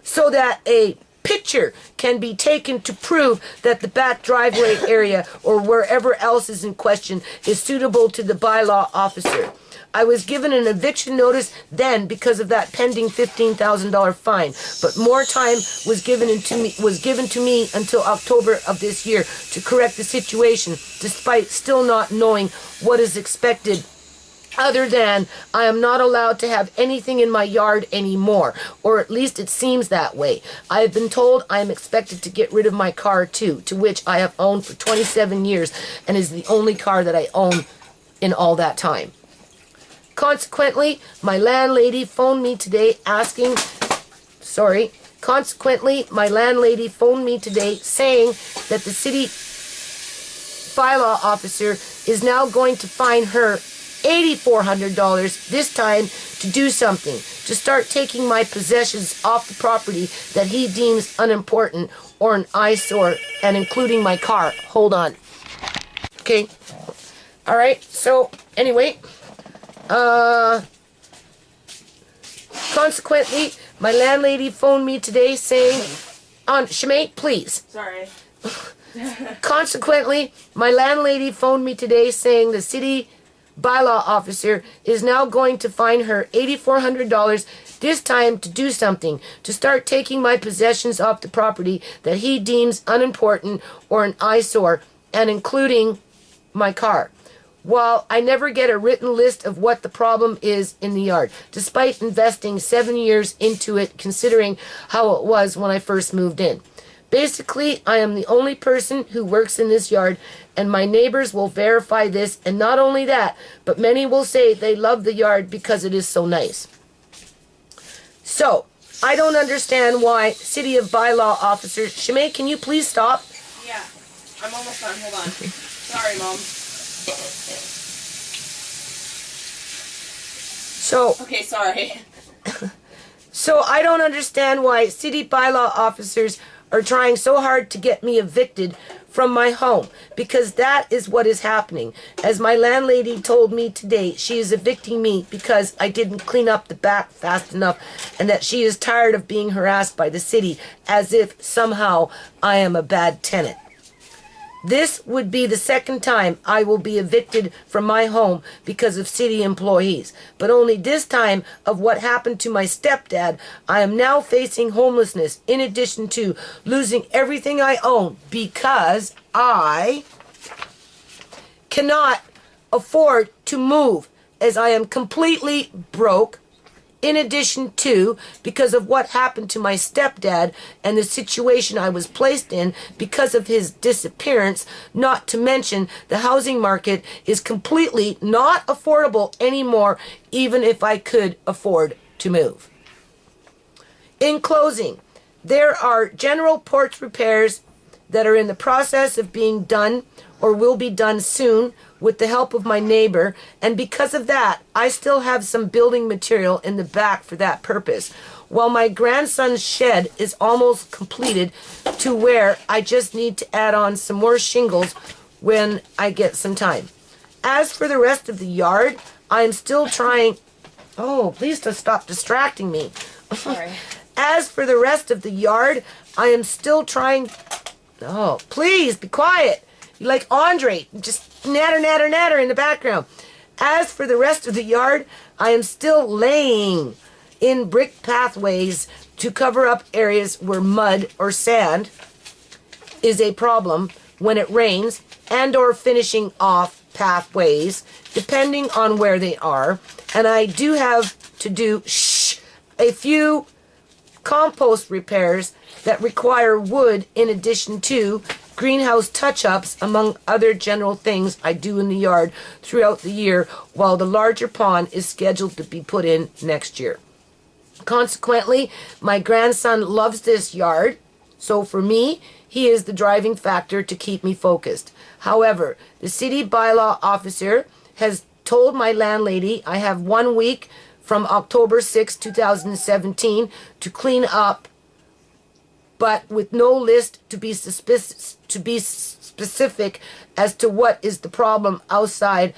[SPEAKER 1] so that a picture can be taken to prove that the back driveway area or wherever else is in question is suitable to the bylaw officer. I was given an eviction notice then because of that pending $15,000 fine, but more time was given to me until October of this year to correct the situation, despite still not knowing what is expected, other than I am not allowed to have anything in my yard anymore, or at least it seems that way. I have been told I am expected to get rid of my car too, to which I have owned for 27 years and is the only car that I own in all that time. Consequently, my landlady phoned me today saying that the city bylaw officer is now going to fine her $8,400 this time to do something, to start taking my possessions off the property that he deems unimportant or an eyesore, and including my car. Hold on. Okay. All right. So anyway, consequently, my landlady phoned me today saying, Shemay, please.
[SPEAKER 2] Sorry.
[SPEAKER 1] Consequently, my landlady phoned me today saying the city bylaw officer is now going to fine her $8,400 this time to do something, to start taking my possessions off the property that he deems unimportant or an eyesore, and including my car. While I never get a written list of what the problem is in the yard, despite investing 7 years into it, considering how it was when I first moved in. Basically, I am the only person who works in this yard, and my neighbors will verify this, and not only that, but many will say they love the yard because it is so nice. So, I don't understand why City of Bylaw officers... Shemay, can you please stop?
[SPEAKER 2] Yeah, I'm almost done. Hold on. Sorry, Mom. Okay, sorry.
[SPEAKER 1] So I don't understand why city bylaw officers are trying so hard to get me evicted from my home, because that is what is happening. As my landlady told me today, she is evicting me because I didn't clean up the back fast enough, and that she is tired of being harassed by the city as if somehow I am a bad tenant. This would be the second time I will be evicted from my home because of city employees. But only this time of what happened to my stepdad, I am now facing homelessness in addition to losing everything I own because I cannot afford to move, as I am completely broke. In addition to, because of what happened to my stepdad and the situation I was placed in because of his disappearance, not to mention the housing market is completely not affordable anymore, even if I could afford to move. In closing, there are general porch repairs that are in the process of being done or will be done soon with the help of my neighbor, and because of that, I still have some building material in the back for that purpose, while my grandson's shed is almost completed to where I just need to add on some more shingles when I get some time. As for the rest of the yard, I am still trying... Oh, please stop distracting me.
[SPEAKER 2] Sorry.
[SPEAKER 1] As for the rest of the yard, I am still trying... Oh, please, be quiet. You're like Andre, just natter in the background. As for the rest of the yard, I am still laying in brick pathways to cover up areas where mud or sand is a problem when it rains, and or finishing off pathways, depending on where they are. And I do have to do a few compost repairs that require wood in addition to greenhouse touch-ups, among other general things I do in the yard throughout the year, while the larger pond is scheduled to be put in next year. Consequently, my grandson loves this yard, so for me, he is the driving factor to keep me focused. However, the city bylaw officer has told my landlady I have 1 week from October 6, 2017 to clean up, but with no list to be specific as to what is the problem outside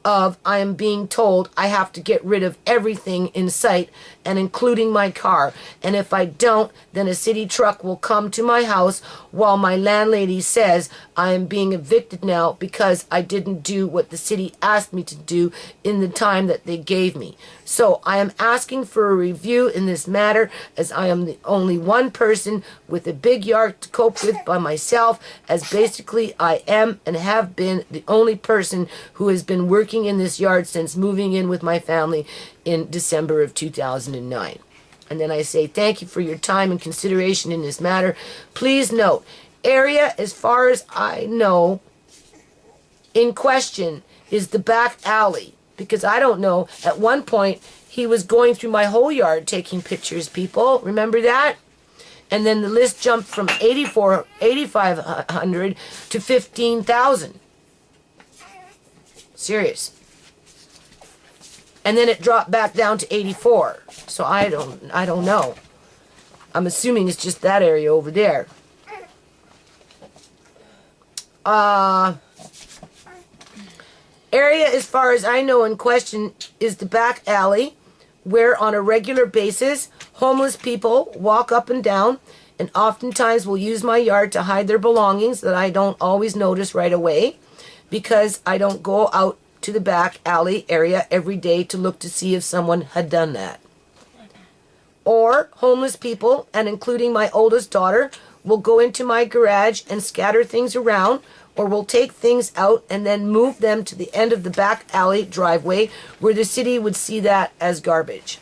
[SPEAKER 1] of I am being told I have to get rid of everything in sight and including my car, and if I don't, then a city truck will come to my house while my landlady says I am being evicted now because I didn't do what the city asked me to do in the time that they gave me. So I am asking for a review in this matter, as I am the only one person with a big yard to cope with by myself, as basically I am and have been the only person who has been working in this yard since moving in with my family in December of 2009. And then I say thank you for your time and consideration in this matter. Please note, area as far as I know in question is the back alley, because I don't know, at one point he was going through my whole yard taking pictures, people. Remember that? And then the list jumped from 8,500 to 15,000. Serious. And then it dropped back down to 84. So I don't know. I'm assuming it's just that area over there. Area as far as I know in question is the back alley, where on a regular basis homeless people walk up and down, and oftentimes will use my yard to hide their belongings that I don't always notice right away, because I don't go out to the back alley area every day to look to see if someone had done that. Or homeless people, and including my oldest daughter, will go into my garage and scatter things around, or will take things out and then move them to the end of the back alley driveway where the city would see that as garbage.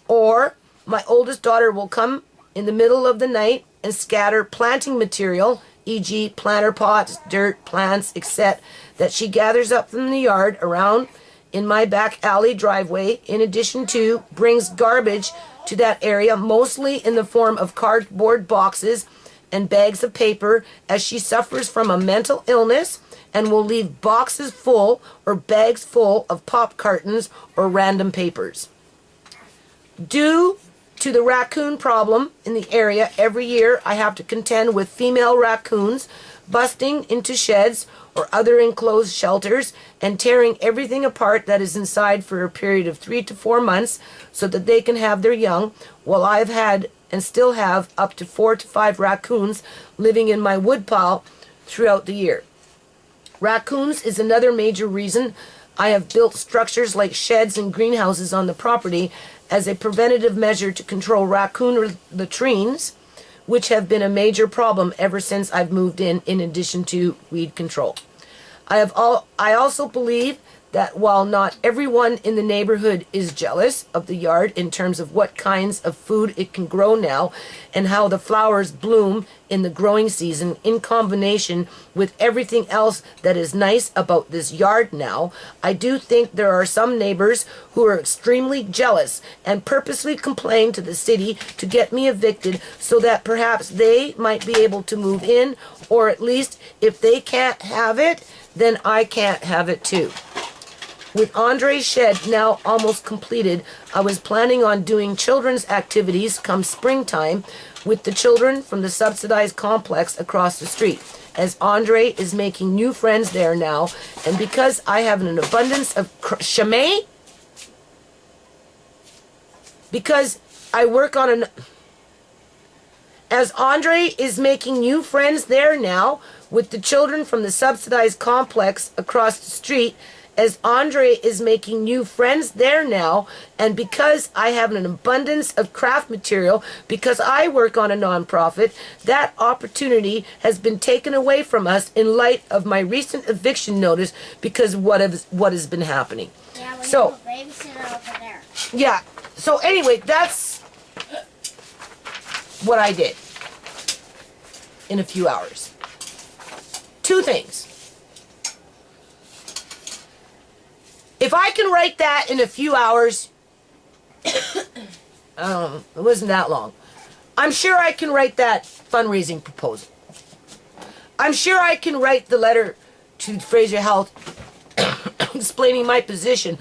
[SPEAKER 1] Or my oldest daughter will come in the middle of the night and scatter planting material, e.g. planter pots, dirt, plants, etc., that she gathers up from the yard around in my back alley driveway, in addition to brings garbage to that area, mostly in the form of cardboard boxes and bags of paper, as she suffers from a mental illness, and will leave boxes full or bags full of pop cartons or random papers. Due to the raccoon problem in the area, every year I have to contend with female raccoons busting into sheds or other enclosed shelters and tearing everything apart that is inside for a period of 3 to 4 months so that they can have their young, while I've had and still have up to 4 to 5 raccoons living in my woodpile throughout the year. Raccoons is another major reason I have built structures like sheds and greenhouses on the property as a preventative measure to control raccoon latrines, which have been a major problem ever since I've moved in addition to weed control. I also believe that while not everyone in the neighborhood is jealous of the yard in terms of what kinds of food it can grow now and how the flowers bloom in the growing season in combination with everything else that is nice about this yard now, I do think there are some neighbors who are extremely jealous and purposely complain to the city to get me evicted so that perhaps they might be able to move in, or at least if they can't have it, then I can't have it too. With Andre's shed now almost completed, I was planning on doing children's activities come springtime with the children from the subsidized complex across the street. as Andre is making new friends there now, and because I have an abundance of Shemay, because I work on as Andre is making new friends there now with the children from the subsidized complex across the street, as Andre is making new friends there now, and because I have an abundance of craft material, because I work on a nonprofit, that opportunity has been taken away from us in light of my recent eviction notice because of what has been happening.
[SPEAKER 3] Yeah, we
[SPEAKER 1] So,
[SPEAKER 3] have a babysitter over there.
[SPEAKER 1] yeah. So anyway, that's what I did in a few hours. Two things. If I can write that in a few hours, it wasn't that long. I'm sure I can write that fundraising proposal. I'm sure I can write the letter to Fraser Health explaining my position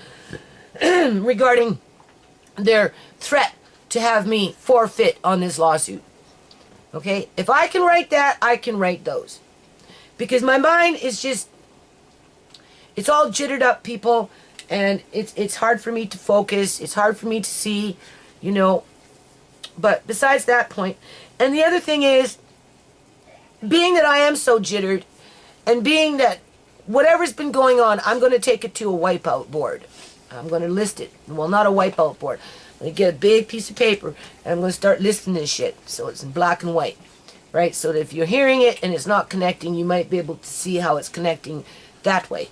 [SPEAKER 1] regarding their threat to have me forfeit on this lawsuit. Okay? If I can write that, I can write those. Because my mind is just, it's all jittered up, people, and it's hard for me to focus. It's hard for me to see, you know. But besides that point, and the other thing is, being that I am so jittered, and being that whatever's been going on, I'm going to take it to a wipeout board. I'm going to list it. Well, not a wipeout board. I'm going to get a big piece of paper, and I'm going to start listing this shit, so it's in black and white. Right? So that if you're hearing it and it's not connecting, you might be able to see how it's connecting that way.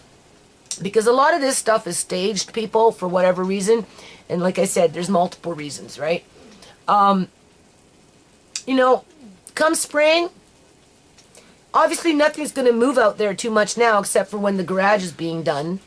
[SPEAKER 1] Because a lot of this stuff is staged, people, for whatever reason. And like I said, there's multiple reasons, right? You know, come spring, obviously nothing's going to move out there too much now except for when the garage is being done.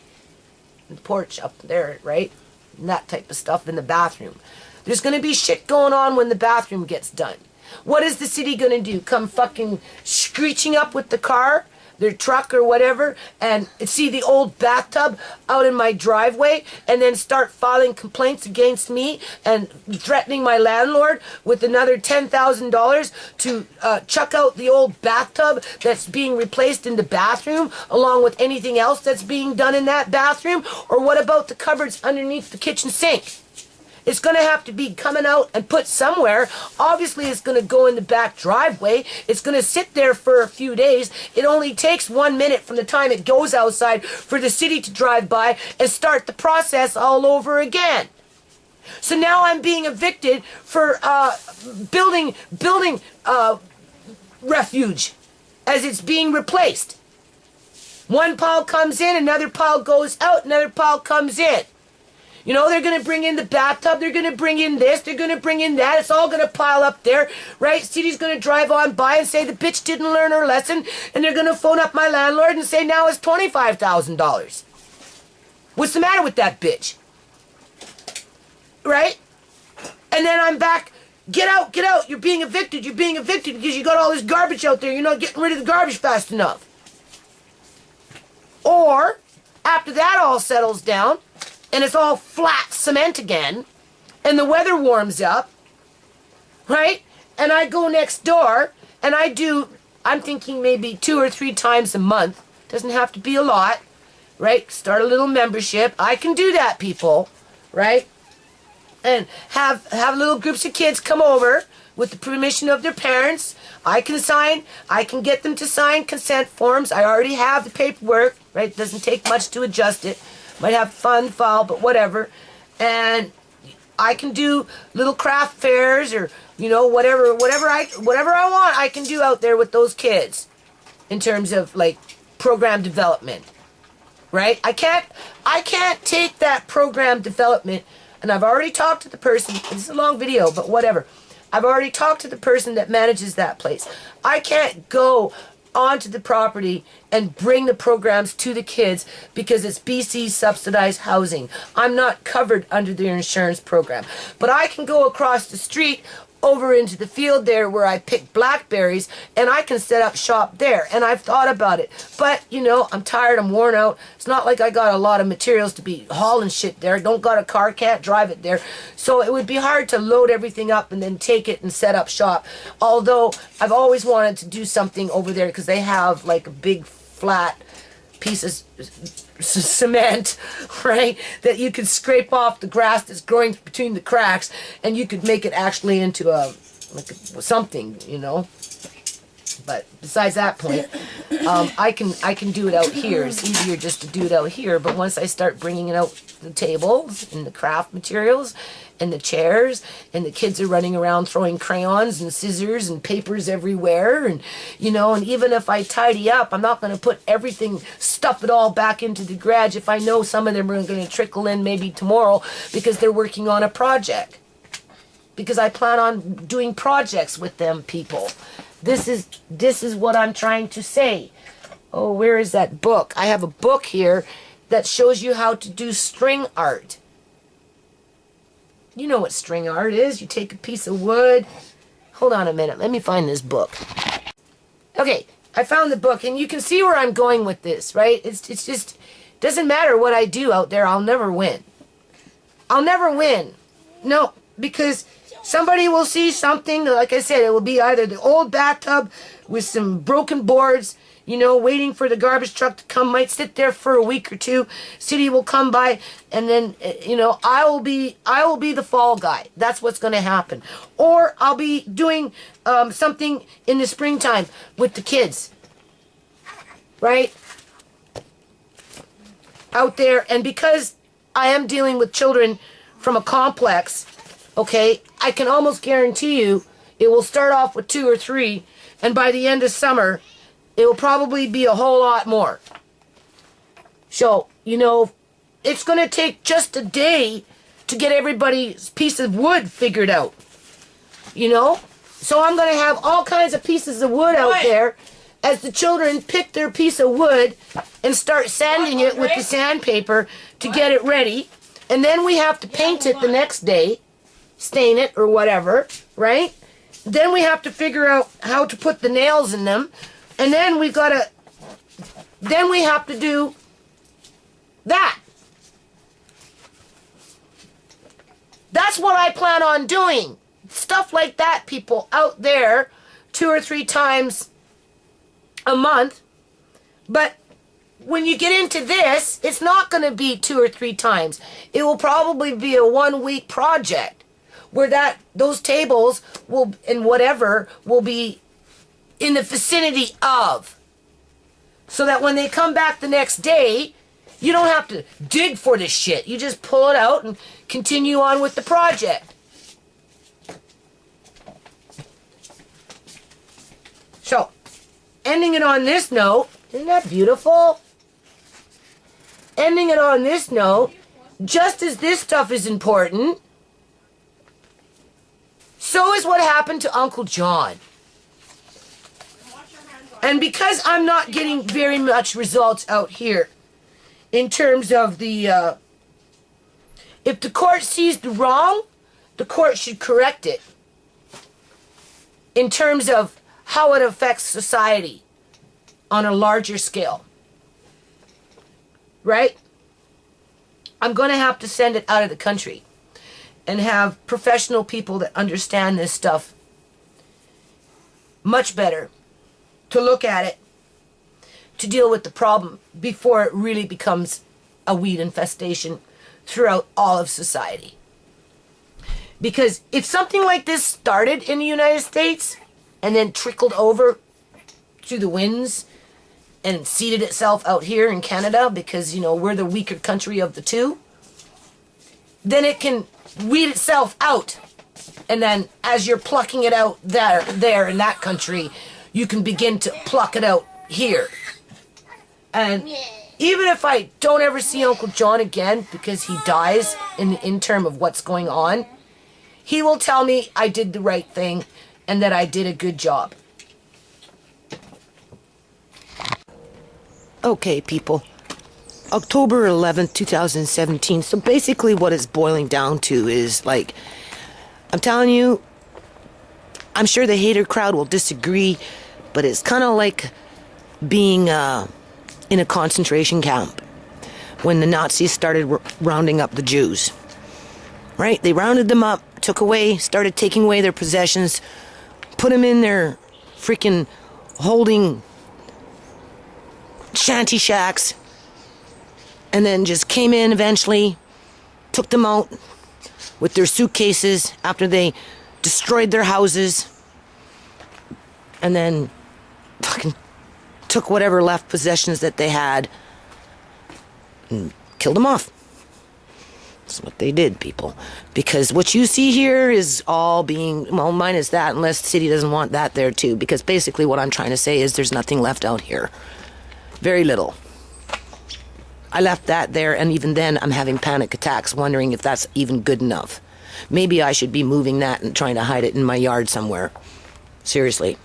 [SPEAKER 1] The porch up there, right? And that type of stuff in the bathroom. There's going to be shit going on when the bathroom gets done. What is the city going to do? Come fucking screeching up with the car, their truck or whatever, and see the old bathtub out in my driveway, and then start filing complaints against me and threatening my landlord with another $10,000 to chuck out the old bathtub that's being replaced in the bathroom, along with anything else that's being done in that bathroom? Or what about the cupboards underneath the kitchen sink? It's going to have to be coming out and put somewhere. Obviously, it's going to go in the back driveway. It's going to sit there for a few days. It only takes 1 minute from the time it goes outside for the city to drive by and start the process all over again. So now I'm being evicted for building refuge as it's being replaced. One pile comes in, another pile goes out, another pile comes in. You know, they're going to bring in the bathtub, they're going to bring in this, they're going to bring in that, it's all going to pile up there, right? City's going to drive on by and say the bitch didn't learn her lesson, and they're going to phone up my landlord and say now it's $25,000. What's the matter with that bitch? Right? And then I'm back, get out, you're being evicted because you got all this garbage out there, you're not getting rid of the garbage fast enough. Or, after that all settles down, and it's all flat cement again, and the weather warms up, right? And I go next door, and I'm thinking maybe 2 or 3 times a month. Doesn't have to be a lot, right? Start a little membership. I can do that, people, right? And have little groups of kids come over with the permission of their parents. I can get them to sign consent forms. I already have the paperwork, right? It doesn't take much to adjust it. Might have fun file, but whatever. And I can do little craft fairs or, you know, whatever I want, I can do out there with those kids in terms of like program development. Right? I can't take that program development, and I've already talked to the person. This is a long video, but whatever. I've already talked to the person that manages that place. I can't go onto the property and bring the programs to the kids because it's BC subsidized housing. I'm not covered under their insurance program. But I can go across the street over into the field there where I pick blackberries, and I can set up shop there. And I've thought about it. But, you know, I'm tired, I'm worn out. It's not like I got a lot of materials to be hauling shit there. Don't got a car, can't drive it there. So it would be hard to load everything up and then take it and set up shop. Although I've always wanted to do something over there because they have like a big flat piece of cement, right, that you could scrape off the grass that's growing between the cracks, and you could make it actually into a something, you know. But besides that point, I can do it out here. It's easier just to do it out here. But once I start bringing it out the tables and the craft materials and the chairs, and the kids are running around throwing crayons and scissors and papers everywhere, and you know, and even if I tidy up, I'm not going to put everything, stuff it all back into the garage if I know some of them are going to trickle in maybe tomorrow because they're working on a project. Because I plan on doing projects with them people. This is what I'm trying to say. Oh, where is that book? I have a book here that shows you how to do string art. You know what string art is. You take a piece of wood. Hold on a minute. Let me find this book. Okay, I found the book, and you can see where I'm going with this, right? It's just, doesn't matter what I do out there, I'll never win. I'll never win. No, because somebody will see something, like I said, it will be either the old bathtub with some broken boards, you know, waiting for the garbage truck to come, might sit there for a week or two, city will come by, and then, you know, I will be the fall guy. That's what's going to happen. Or I'll be doing something in the springtime with the kids, right? Out there, and because I am dealing with children from a complex, okay, I can almost guarantee you it will start off with 2 or 3, and by the end of summer, it will probably be a whole lot more. So, you know, it's going to take just a day to get everybody's piece of wood figured out. You know? So I'm going to have all kinds of pieces of wood out there as the children pick their piece of wood and start sanding it with the sandpaper to get it ready. And then we have to paint it the next day, stain it or whatever, right? Then we have to figure out how to put the nails in them. And then we have to do that. That's what I plan on doing. Stuff like that, people, out there 2 or 3 times a month. But when you get into this, it's not going to be 2 or 3 times. It will probably be a 1-week project where those tables will, and whatever, will be in the vicinity of. So that when they come back the next day, you don't have to dig for this shit. You just pull it out and continue on with the project. So, ending it on this note, isn't that beautiful? Ending it on this note, just as this stuff is important, so is what happened to Uncle John. And because I'm not getting very much results out here in terms of the, if the court sees the wrong, the court should correct it in terms of how it affects society on a larger scale. Right? I'm going to have to send it out of the country and have professional people that understand this stuff much better to look at it, to deal with the problem before it really becomes a weed infestation throughout all of society. Because if something like this started in the United States and then trickled over through the winds and seeded itself out here in Canada, because, you know, we're the weaker country of the two, then it can weed itself out. And then as you're plucking it out there in that country, you can begin to pluck it out here. And even if I don't ever see Uncle John again because he dies in the interim of what's going on, he will tell me I did the right thing and that I did a good job. Okay, people. October 11th, 2017. So basically what it's boiling down to is, like, I'm telling you, I'm sure the hater crowd will disagree, but it's kind of like being in a concentration camp when the Nazis started rounding up the Jews. Right? They rounded them up, started taking away their possessions, put them in their freaking holding shanty shacks, and then just came in eventually, took them out with their suitcases after they destroyed their houses, and then fucking took whatever left possessions that they had and killed them off. That's what they did, people. Because what you see here is all being, well, minus that, unless the city doesn't want that there too. Because basically what I'm trying to say is there's nothing left out here. Very little. I left that there, and even then I'm having panic attacks, wondering if that's even good enough. Maybe I should be moving that and trying to hide it in my yard somewhere. Seriously.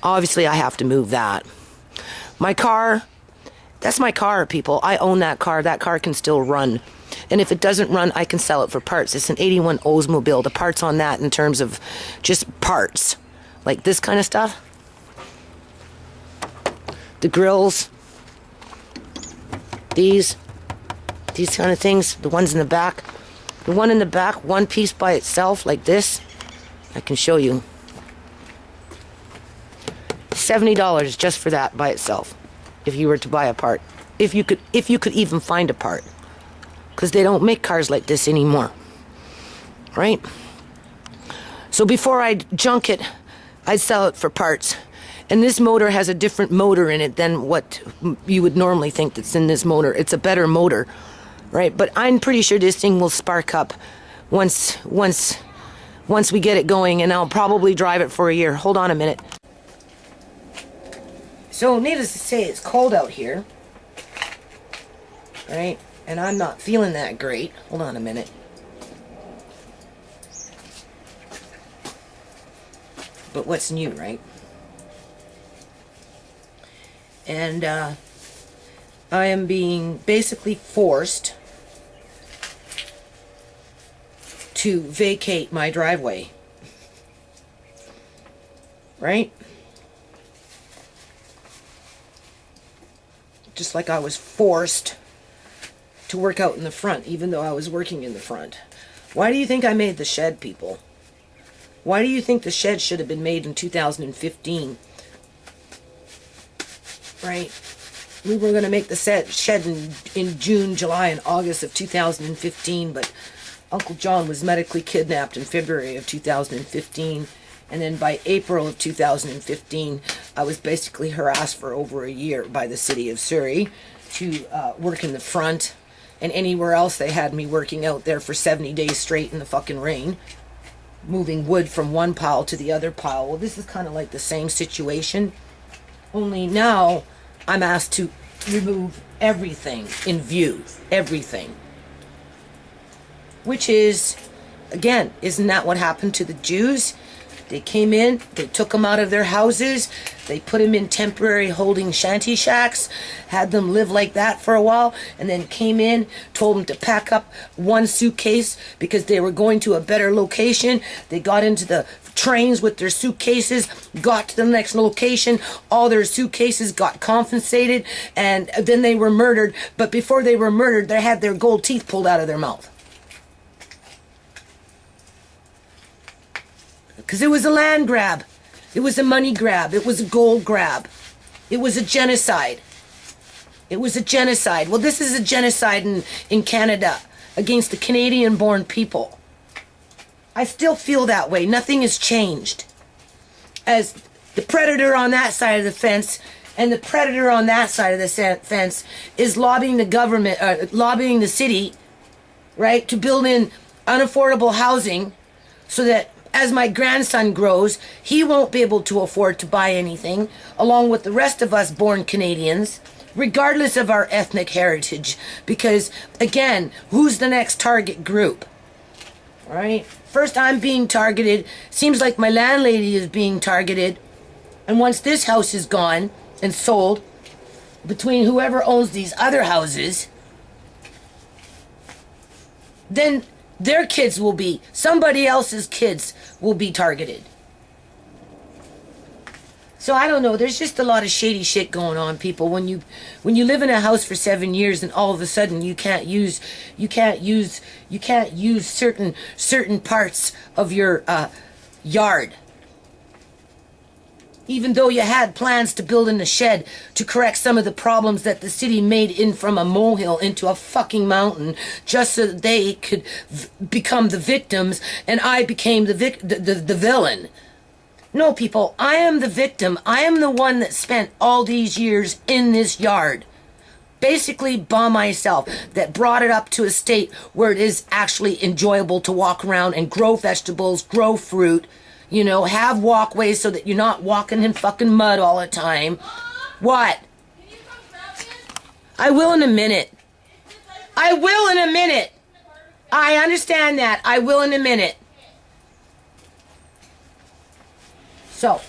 [SPEAKER 1] Obviously I have to move that. My car, that's my car, people. I own that car. That car can still run. And if it doesn't run, I can sell it for parts. It's an 81 Oldsmobile. The parts on that in terms of just parts, like this kind of stuff. The grills. These kind of things. The ones in the back. The one in the back, one piece by itself, like this. I can show you. $70 just for that by itself. If you were to buy a part. If you could even find a part. Because they don't make cars like this anymore. Right? So before I junk it, I'd sell it for parts. And this motor has a different motor in it than what you would normally think that's in this motor. It's a better motor. Right? But I'm pretty sure this thing will spark up once we get it going, and I'll probably drive it for a year. Hold on a minute. So needless to say, it's cold out here. Right? And I'm not feeling that great. Hold on a minute. But what's new, right? And I am being basically forced to vacate my driveway. Right? Just like I was forced to work out in the front, even though I was working in the front. Why do you think I made the shed, people? Why do you think the shed should have been made in 2015? Right? We were going to make the shed in June, July, and August of 2015, but Uncle John was medically kidnapped in February of 2015, and then by April of 2015, I was basically harassed for over a year by the city of Surrey to work in the front, and anywhere else they had me working out there for 70 days straight in the fucking rain, moving wood from one pile to the other pile. Well, this is kind of like the same situation, only now I'm asked to remove everything in view, everything. Which is, again, isn't that what happened to the Jews? They came in, they took them out of their houses, they put them in temporary holding shanty shacks, had them live like that for a while, and then came in, told them to pack up one suitcase because they were going to a better location. They got into the trains with their suitcases, got to the next location, all their suitcases got confiscated, and then they were murdered. But before they were murdered, they had their gold teeth pulled out of their mouth. Because it was a land grab. It was a money grab. It was a gold grab. It was a genocide. It was a genocide. Well, this is a genocide in Canada against the Canadian-born people. I still feel that way. Nothing has changed. As the predator on that side of the fence and the predator on that side of the fence is lobbying the government, lobbying the city, right, to build in unaffordable housing so that as my grandson grows, he won't be able to afford to buy anything, along with the rest of us born Canadians, regardless of our ethnic heritage. Because, again, who's the next target group? All right? First, I'm being targeted. Seems like my landlady is being targeted. And once this house is gone and sold, between whoever owns these other houses, then their kids will be, somebody else's kids will be targeted. So I don't know. There's just a lot of shady shit going on, people. When you live in a house for 7 years and all of a sudden you can't use certain parts of your yard. Even though you had plans to build in a shed to correct some of the problems that the city made in from a molehill into a fucking mountain, just so that they could become the victims and I became the villain. No, people, I am the victim. I am the one that spent all these years in this yard, basically by myself, that brought it up to a state where it is actually enjoyable to walk around and grow vegetables, grow fruit, you know, have walkways so that you're not walking in fucking mud all the time. What?
[SPEAKER 2] Can you come grab this?
[SPEAKER 1] I will in a minute. I will in a minute. I understand that. I will in a minute. So,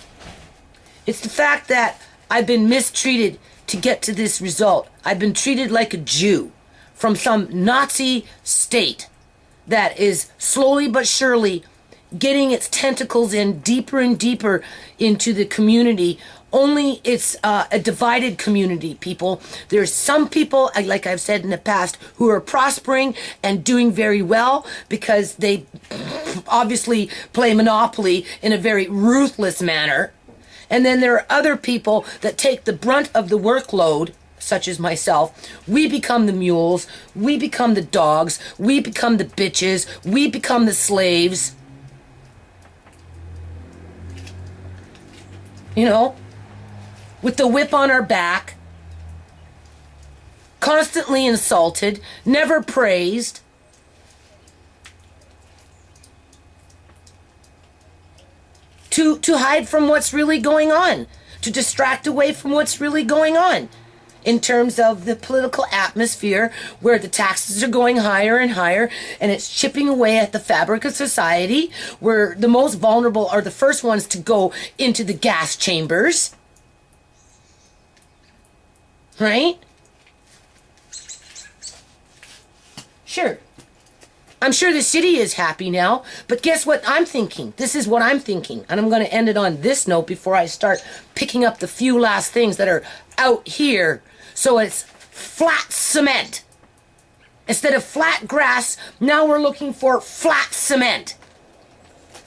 [SPEAKER 1] it's the fact that I've been mistreated to get to this result. I've been treated like a Jew from some Nazi state that is slowly but surely getting its tentacles in deeper and deeper into the community. Only it's a divided community, people. There's some people, like I've said in the past, who are prospering and doing very well because they obviously play Monopoly in a very ruthless manner. And then there are other people that take the brunt of the workload, such as myself. We become the mules, we become the dogs, we become the bitches, we become the slaves. You know? With the whip on our back, constantly insulted, never praised. To hide from what's really going on, to distract away from what's really going on in terms of the political atmosphere where the taxes are going higher and higher and it's chipping away at the fabric of society, where the most vulnerable are the first ones to go into the gas chambers. Right? Sure. I'm sure the city is happy now, but guess what I'm thinking? This is what I'm thinking. And I'm going to end it on this note before I start picking up the few last things that are out here. So it's flat cement. Instead of flat grass, now we're looking for flat cement.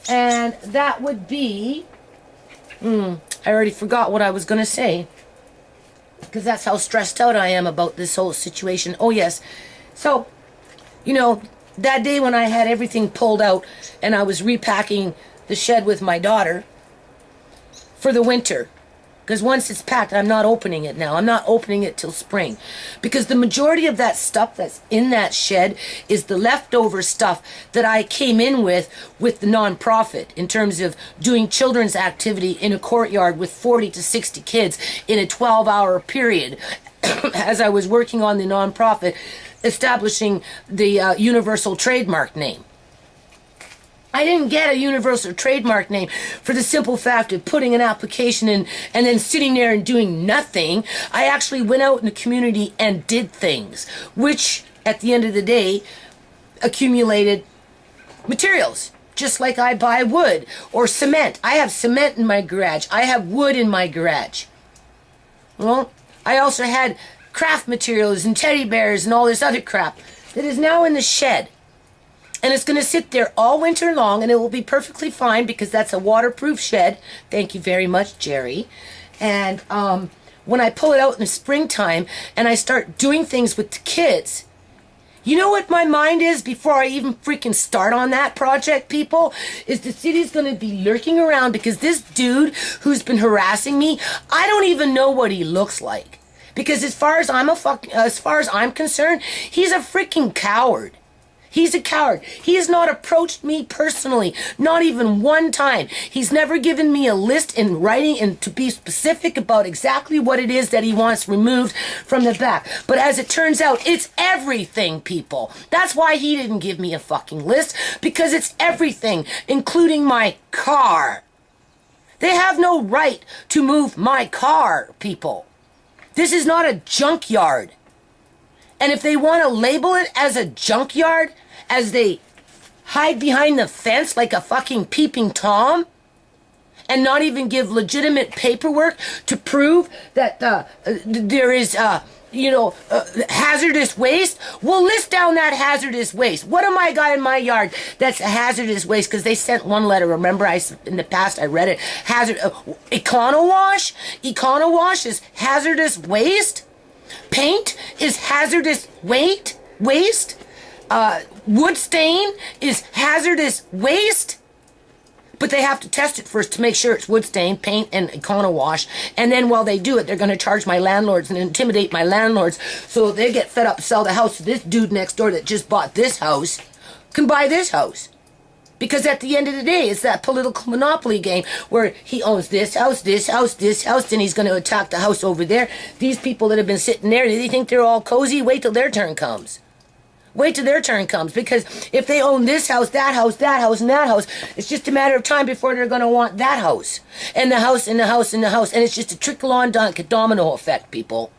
[SPEAKER 1] And that would be... I already forgot what I was going to say. Because that's how stressed out I am about this whole situation. Oh, yes. So, you know, that day when I had everything pulled out and I was repacking the shed with my daughter for the winter. Because once it's packed, I'm not opening it now. I'm not opening it till spring. Because the majority of that stuff that's in that shed is the leftover stuff that I came in with the nonprofit in terms of doing children's activity in a courtyard with 40 to 60 kids in a 12-hour period as I was working on the nonprofit, establishing the universal trademark name. I didn't get a universal trademark name for the simple fact of putting an application in and then sitting there and doing nothing. I actually went out in the community and did things, which at the end of the day accumulated materials. Just like I buy wood or cement. I have cement in my garage. I have wood in my garage. Well, I also had craft materials and teddy bears and all this other crap that is now in the shed. And it's going to sit there all winter long, and it will be perfectly fine because that's a waterproof shed. Thank you very much, Jerry. And when I pull it out in the springtime and I start doing things with the kids, you know what my mind is before I even freaking start on that project, people? Is the city's going to be lurking around because this dude who's been harassing me, I don't even know what he looks like. Because as far as I'm concerned, he's a freaking coward. He's a coward. He has not approached me personally, not even one time. He's never given me a list in writing and to be specific about exactly what it is that he wants removed from the back. But as it turns out, it's everything, people. That's why he didn't give me a fucking list, because it's everything, including my car. They have no right to move my car, people. This is not a junkyard. And if they want to label it as a junkyard, as they hide behind the fence like a fucking peeping Tom, and not even give legitimate paperwork to prove that there is hazardous waste? Well, list down that hazardous waste. What am I got in my yard that's a hazardous waste? Because they sent one letter. Remember, in the past I read it. Econo-wash? Econo-wash is hazardous waste? Paint is hazardous waste? Wood stain is hazardous waste? But they have to test it first to make sure it's wood stain, paint, and econo-wash. And then while they do it, they're going to charge my landlords and intimidate my landlords so they get fed up, sell the house. So this dude next door that just bought this house can buy this house. Because at the end of the day, it's that political monopoly game where he owns this house, this house, this house, then he's going to attack the house over there. These people that have been sitting there, do they think they're all cozy? Wait till their turn comes. Wait till their turn comes, because if they own this house, that house, that house, and that house, it's just a matter of time before they're going to want that house, and the house, and the house, and the house, and it's just a trickle-on domino effect, people.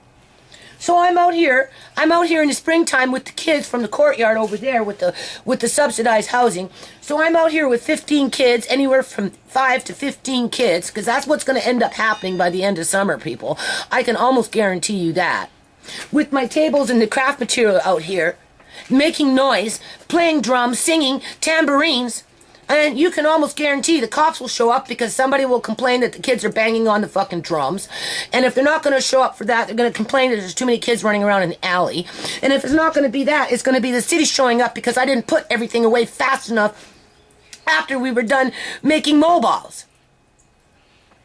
[SPEAKER 1] So I'm out here in the springtime with the kids from the courtyard over there with the subsidized housing. So I'm out here with 15 kids, anywhere from 5 to 15 kids, because that's what's going to end up happening by the end of summer, people. I can almost guarantee you that. With my tables and the craft material out here, making noise, playing drums, singing, tambourines, and you can almost guarantee the cops will show up because somebody will complain that the kids are banging on the fucking drums. And if they're not going to show up for that, they're going to complain that there's too many kids running around in the alley. And if it's not going to be that, it's going to be the city showing up because I didn't put everything away fast enough after we were done making mobiles.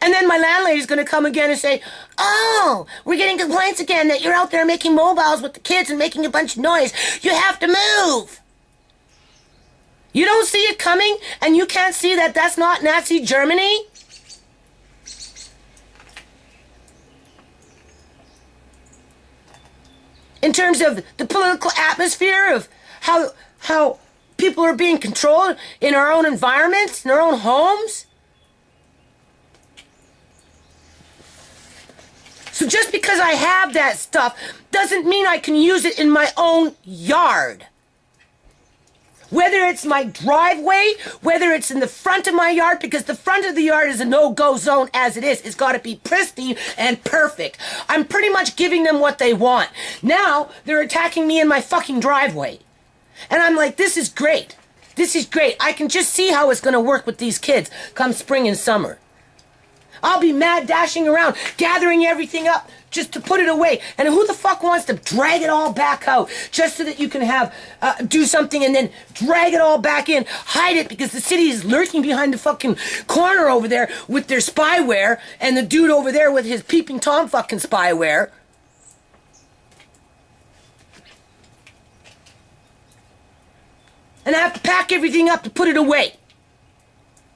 [SPEAKER 1] And then my landlady's going to come again and say, oh, we're getting complaints again that you're out there making mobiles with the kids and making a bunch of noise. You have to move. You don't see it coming, and you can't see that that's not Nazi Germany? In terms of the political atmosphere of how people are being controlled in our own environments, in our own homes? So just because I have that stuff doesn't mean I can use it in my own yard. Whether it's my driveway, whether it's in the front of my yard, because the front of the yard is a no-go zone as it is. It's got to be pristine and perfect. I'm pretty much giving them what they want. Now, they're attacking me in my fucking driveway. And I'm like, this is great. This is great. I can just see how it's going to work with these kids come spring and summer. I'll be mad dashing around, gathering everything up just to put it away. And who the fuck wants to drag it all back out just so that you can have, do something and then drag it all back in, hide it because the city is lurking behind the fucking corner over there with their spyware and the dude over there with his peeping Tom fucking spyware. And I have to pack everything up to put it away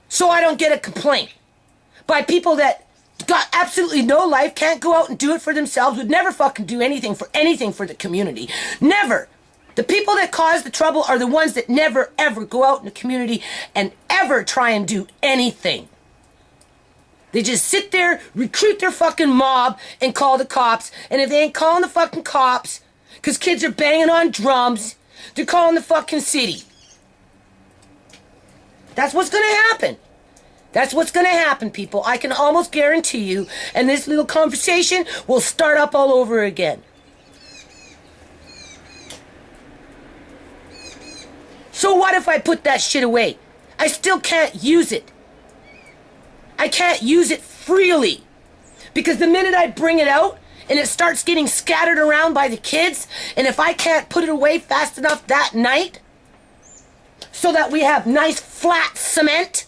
[SPEAKER 1] so I don't get a complaint by people that got absolutely no life, can't go out and do it for themselves, would never fucking do anything for the community. Never. The people that cause the trouble are the ones that never ever go out in the community and ever try and do anything. They just sit there, recruit their fucking mob, and call the cops. And if they ain't calling the fucking cops, because kids are banging on drums, they're calling the fucking city. That's what's gonna happen. That's what's going to happen, people. I can almost guarantee you. And this little conversation will start up all over again. So what if I put that shit away? I still can't use it. I can't use it freely. Because the minute I bring it out and it starts getting scattered around by the kids, and if I can't put it away fast enough that night so that we have nice flat cement,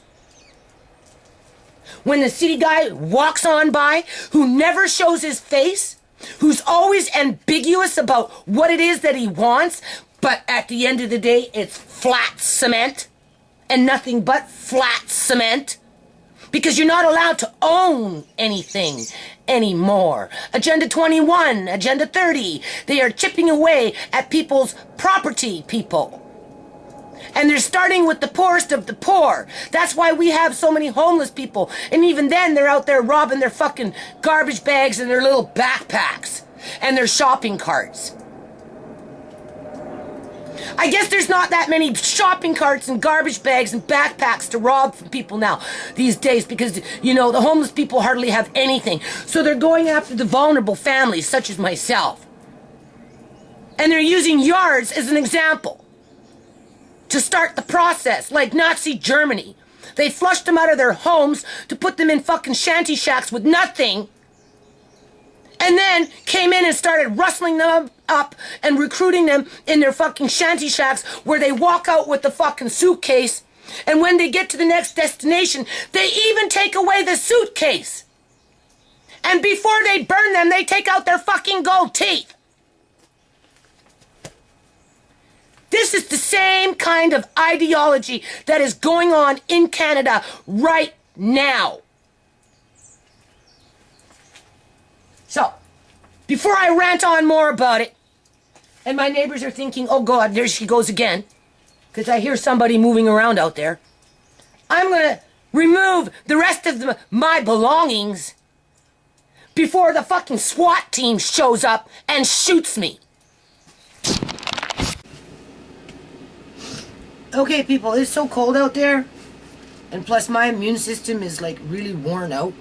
[SPEAKER 1] when the city guy walks on by, who never shows his face, who's always ambiguous about what it is that he wants, but at the end of the day, it's flat cement, and nothing but flat cement, because you're not allowed to own anything anymore. Agenda 21, Agenda 30, they are chipping away at people's property, people. And they're starting with the poorest of the poor. That's why we have so many homeless people. And even then, they're out there robbing their fucking garbage bags and their little backpacks and their shopping carts.
[SPEAKER 3] I guess there's not that many shopping carts and garbage bags and backpacks to rob from people now these days because, you know, the homeless people hardly have anything. So they're going after the vulnerable families, such as myself. And they're using yards as an example to start the process, like Nazi Germany. They flushed them out of their homes to put them in fucking shanty shacks with nothing, and then came in and started rustling them up and recruiting them in their fucking shanty shacks where they walk out with the fucking suitcase, and when they get to the next destination, they even take away the suitcase. And before they burn them, they take out their fucking gold teeth. This is the same kind of ideology that is going on in Canada right now. So, before I rant on more about it, and my neighbors are thinking, oh God, there she goes again, because I hear somebody moving around out there, I'm going to remove the rest of my belongings before the fucking SWAT team shows up and shoots me. Okay, people, it's so cold out there, and plus my immune system is like really worn out.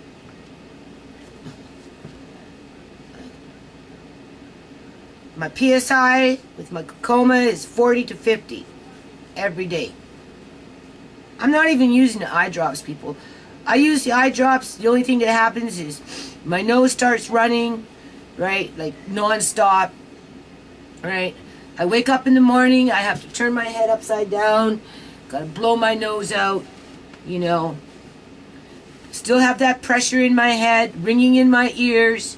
[SPEAKER 3] My PSI with my glaucoma is 40 to 50 every day. I'm not even using the eye drops, people. I use the eye drops. The only thing that happens is my nose starts running, right, like non-stop, right? I wake up in the morning, I have to turn my head upside down, gotta blow my nose out, you know. Still have that pressure in my head, ringing in my ears,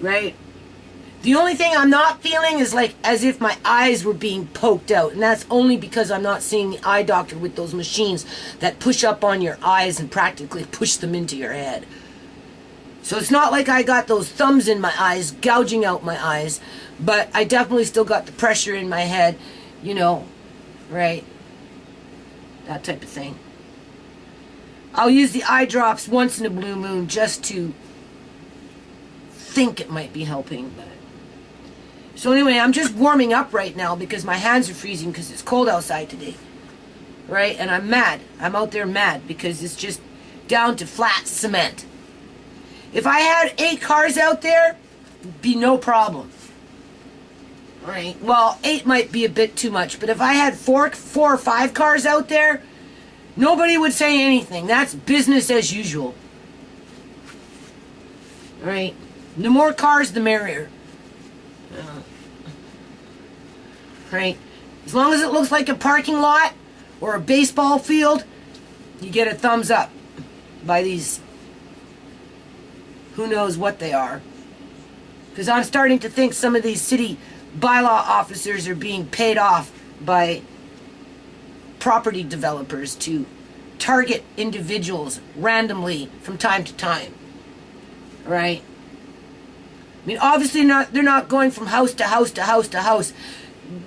[SPEAKER 3] right? The only thing I'm not feeling is like as if my eyes were being poked out. And that's only because I'm not seeing the eye doctor with those machines that push up on your eyes and practically push them into your head. So it's not like I got those thumbs in my eyes, gouging out my eyes. But I definitely still got the pressure in my head, you know, right? That type of thing. I'll use the eye drops once in a blue moon just to think it might be helping, but... So anyway, I'm just warming up right now because my hands are freezing because it's cold outside today. Right? And I'm mad. I'm out there mad because it's just down to flat cement. If I had 8 cars out there, it'd be no problem. Right? Well, 8 might be a bit too much, but if I had 4 or 5 cars out there, nobody would say anything. That's business as usual. Right? The more cars, the merrier. Right? As long as it looks like a parking lot or a baseball field, you get a thumbs up by these, who knows what they are. Because I'm starting to think some of these city bylaw officers are being paid off by property developers to target individuals randomly from time to time. Right? I mean, obviously they're not going from house to house to house to house,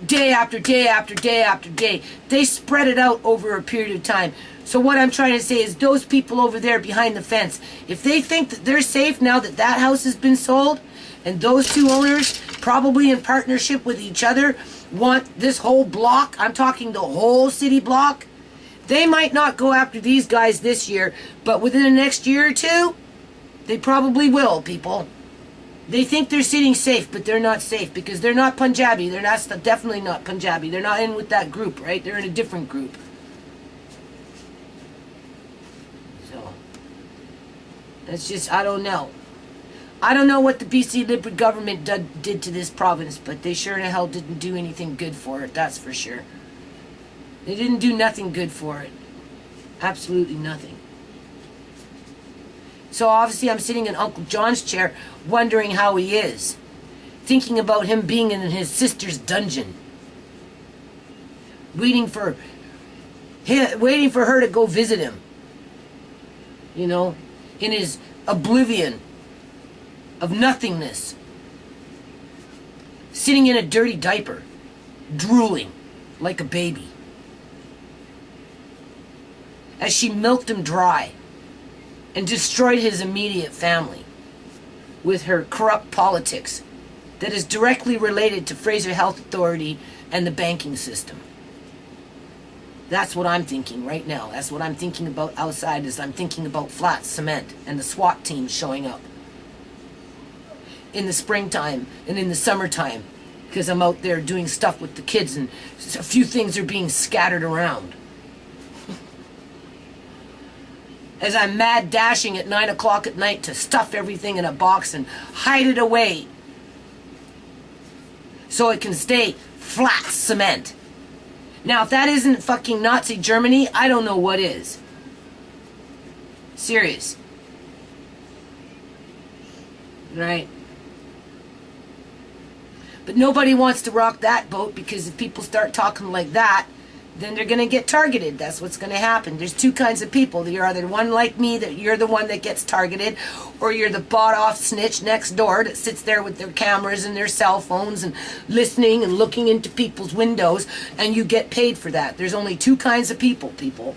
[SPEAKER 3] day after day after day after day. They spread it out over a period of time. So what I'm trying to say is those people over there behind the fence, if they think that they're safe now that that house has been sold, and those 2 owners, probably in partnership with each other, want this whole block, I'm talking the whole city block, they might not go after these guys this year, but within the next year or 2, they probably will, people. They think they're sitting safe, but they're not safe because they're not Punjabi. They're not, definitely not Punjabi. They're not in with that group, right? They're in a different group. So, that's just, I don't know. I don't know what the BC Liberal government did to this province, but they sure in hell didn't do anything good for it, that's for sure. They didn't do nothing good for it. Absolutely nothing. So obviously I'm sitting in Uncle John's chair wondering how he is. Thinking about him being in his sister's dungeon. Waiting for her to go visit him. You know, in his oblivion of nothingness. Sitting in a dirty diaper. Drooling like a baby. As she milked him dry. And destroyed his immediate family with her corrupt politics that is directly related to Fraser Health Authority and the banking system. That's what I'm thinking right now. That's what I'm thinking about outside, is I'm thinking about flat cement and the SWAT team showing up in the springtime and in the summertime, because I'm out there doing stuff with the kids and a few things are being scattered around. As I'm mad dashing at 9 o'clock at night to stuff everything in a box and hide it away so it can stay flat cement. Now, if that isn't fucking Nazi Germany, I don't know what is. Serious. Right? But nobody wants to rock that boat, because if people start talking like that, then they're going to get targeted. That's what's going to happen. There's two kinds of people. You're either one like me, that you're the one that gets targeted, or you're the bought-off snitch next door that sits there with their cameras and their cell phones and listening and looking into people's windows, and you get paid for that. There's only two kinds of people.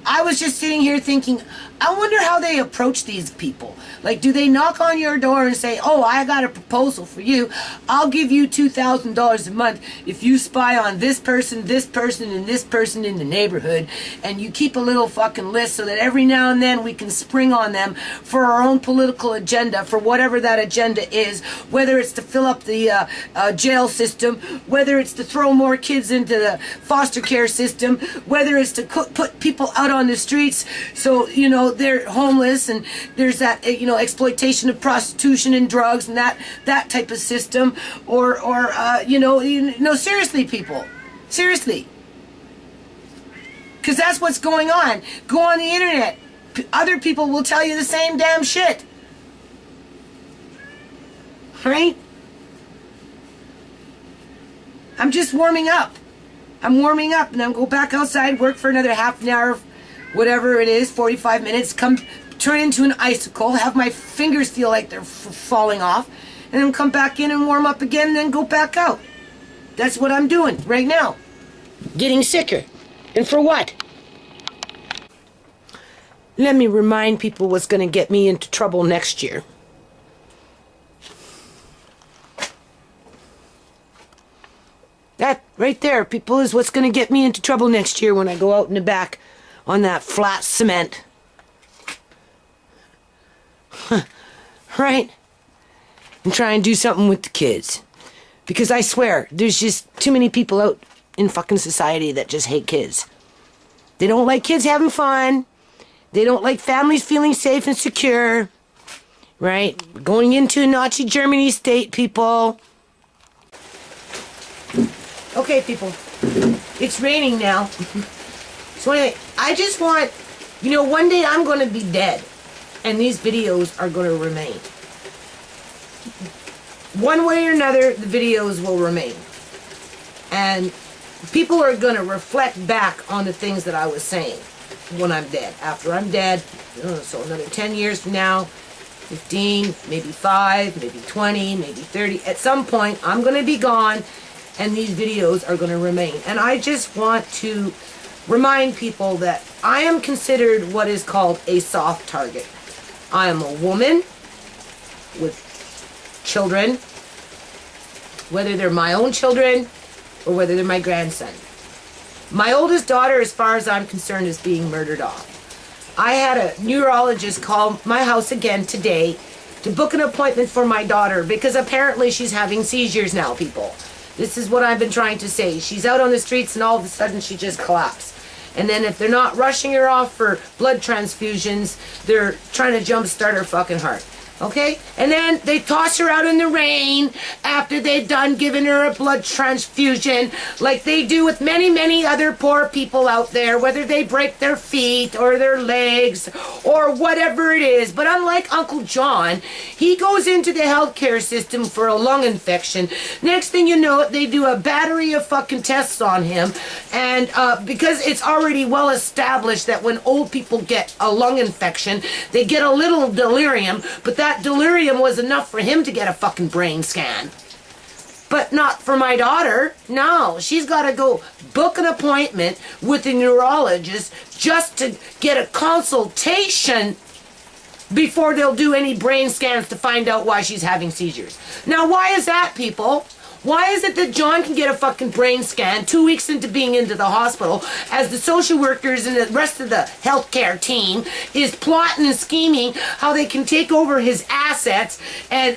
[SPEAKER 3] I was just sitting here thinking, I wonder how they approach these people. Like, do they knock on your door and say, oh, I got a proposal for you. I'll give you $2,000 a month if you spy on this person, and this person in the neighborhood, and you keep a little fucking list so that every now and then we can spring on them for our own political agenda, for whatever that agenda is, whether it's to fill up the jail system, whether it's to throw more kids into the foster care system, whether it's to put people out on the streets so, you know, they're homeless, and there's that, you know, exploitation of prostitution and drugs and that type of system, or seriously, people, seriously, because that's what's going on. Go on the internet, other people will tell you the same damn shit, right? I'm just warming up. I'm warming up, and I'm go back outside, work for another half an hour, whatever it is, 45 minutes, come turn into an icicle, have my fingers feel like they're falling off, and then come back in and warm up again, and then go back out. That's what I'm doing right now. Getting sicker. And for what? Let me remind people what's going to get me into trouble next year. That right there, people, is what's going to get me into trouble next year when I go out in the back on that flat cement. Right? And try and do something with the kids. Because I swear, there's just too many people out in fucking society that just hate kids. They don't like kids having fun. They don't like families feeling safe and secure. Right? We're going into a Nazi Germany state, people. Okay, people. It's raining now. So anyway, I just want, you know, one day I'm going to be dead, and these videos are going to remain. One way or another, the videos will remain. And people are going to reflect back on the things that I was saying when I'm dead. After I'm dead, so another 10 years from now, 15, maybe 5, maybe 20, maybe 30. At some point, I'm going to be gone, and these videos are going to remain. And I just want to remind people that I am considered what is called a soft target. I am a woman with children, whether they're my own children or whether they're my grandson. My oldest daughter, as far as I'm concerned, is being murdered off. I had a neurologist call my house again today to book an appointment for my daughter, because apparently she's having seizures now, people. This is what I've been trying to say. She's out on the streets and all of a sudden she just collapsed. And then if they're not rushing her off for blood transfusions, they're trying to jumpstart her fucking heart. Okay? And then they toss her out in the rain after they've done giving her a blood transfusion, like they do with many, many other poor people out there, whether they break their feet or their legs or whatever it is. But unlike Uncle John, he goes into the healthcare system for a lung infection. Next thing you know, they do a battery of fucking tests on him. And because it's already well established that when old people get a lung infection, they get a little delirium, but that delirium was enough for him to get a fucking brain scan. But not for my daughter. No, she's got to go book an appointment with a neurologist just to get a consultation before they'll do any brain scans to find out why she's having seizures. Now, why is that, people? Why is it that John can get a fucking brain scan 2 weeks into being into the hospital as the social workers and the rest of the healthcare team is plotting and scheming how they can take over his assets and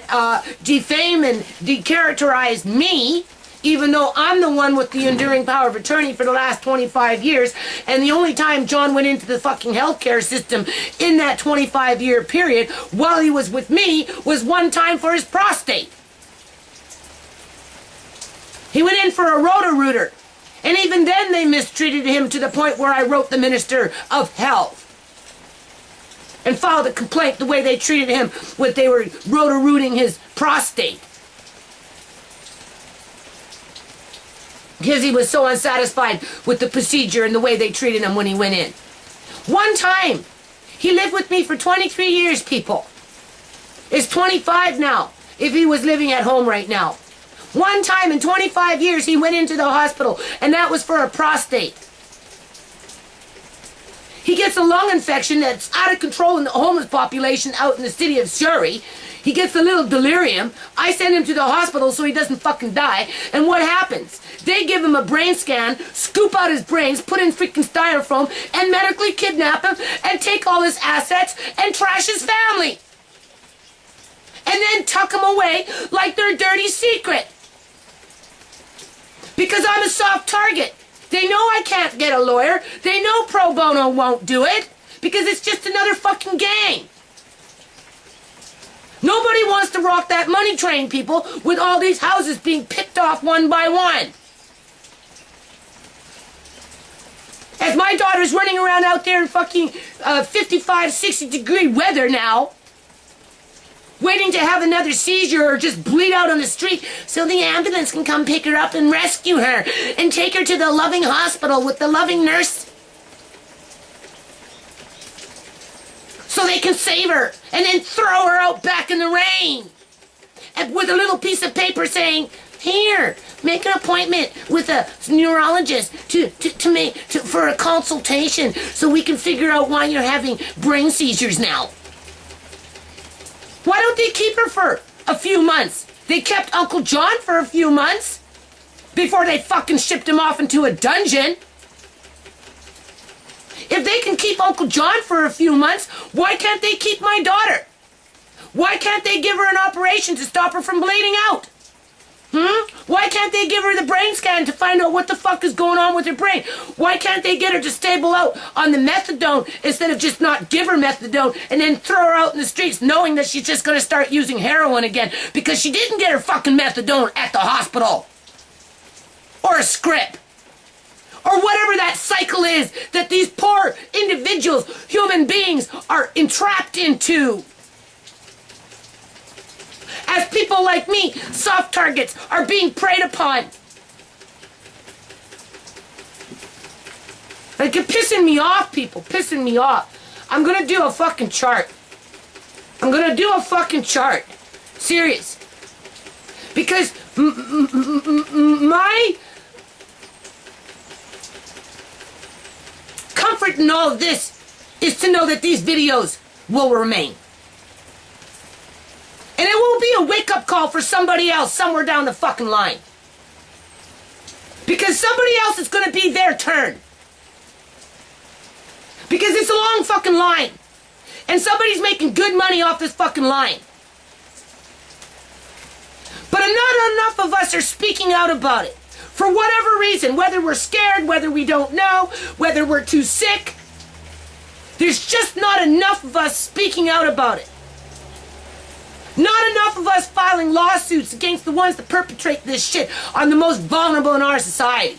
[SPEAKER 3] defame and decharacterize me, even though I'm the one with the enduring power of attorney for the last 25 years, and the only time John went into the fucking healthcare system in that 25-year period while he was with me was one time for his prostate. He went in for a Roto-Rooter, and even then they mistreated him to the point where I wrote the Minister of Health and filed a complaint the way they treated him when they were Roto-Rooting his prostate. Because he was so unsatisfied with the procedure and the way they treated him when he went in. One time, he lived with me for 23 years, people. It's 25 now, if he was living at home right now. One time in 25 years, he went into the hospital, and that was for a prostate. He gets a lung infection that's out of control in the homeless population out in the city of Surrey. He gets a little delirium. I send him to the hospital so he doesn't fucking die. And what happens? They give him a brain scan, scoop out his brains, put in freaking styrofoam, and medically kidnap him and take all his assets and trash his family. And then tuck him away like their dirty secret. Because I'm a soft target. They know I can't get a lawyer. They know pro bono won't do it. Because it's just another fucking gang. Nobody wants to rock that money train, people, with all these houses being picked off one by one. As my daughter's running around out there in fucking 55, 60 degree weather now, waiting to have another seizure or just bleed out on the street so the ambulance can come pick her up and rescue her and take her to the loving hospital with the loving nurse so they can save her and then throw her out back in the rain and with a little piece of paper saying, here, make an appointment with a neurologist for a consultation so we can figure out why you're having brain seizures now. Why don't they keep her for a few months? They kept Uncle John for a few months before they fucking shipped him off into a dungeon. If they can keep Uncle John for a few months, why can't they keep my daughter? Why can't they give her an operation to stop her from bleeding out? Why can't they give her the brain scan to find out what the fuck is going on with her brain? Why can't they get her to stable out on the methadone instead of just not give her methadone and then throw her out in the streets knowing that she's just going to start using heroin again because she didn't get her fucking methadone at the hospital? Or a script? Or whatever that cycle is that these poor individuals, human beings, are entrapped into. As people like me, soft targets, are being preyed upon. Like, you're pissing me off, people. Pissing me off. I'm gonna do a fucking chart. I'm gonna do a fucking chart. Serious. Because my comfort in all of this is to know that these videos will remain. And it won't be a wake-up call for somebody else somewhere down the fucking line. Because somebody else is going to be their turn. Because it's a long fucking line. And somebody's making good money off this fucking line. But not enough of us are speaking out about it. For whatever reason, whether we're scared, whether we don't know, whether we're too sick. There's just not enough of us speaking out about it. Not enough of us filing lawsuits against the ones that perpetrate this shit on the most vulnerable in our society.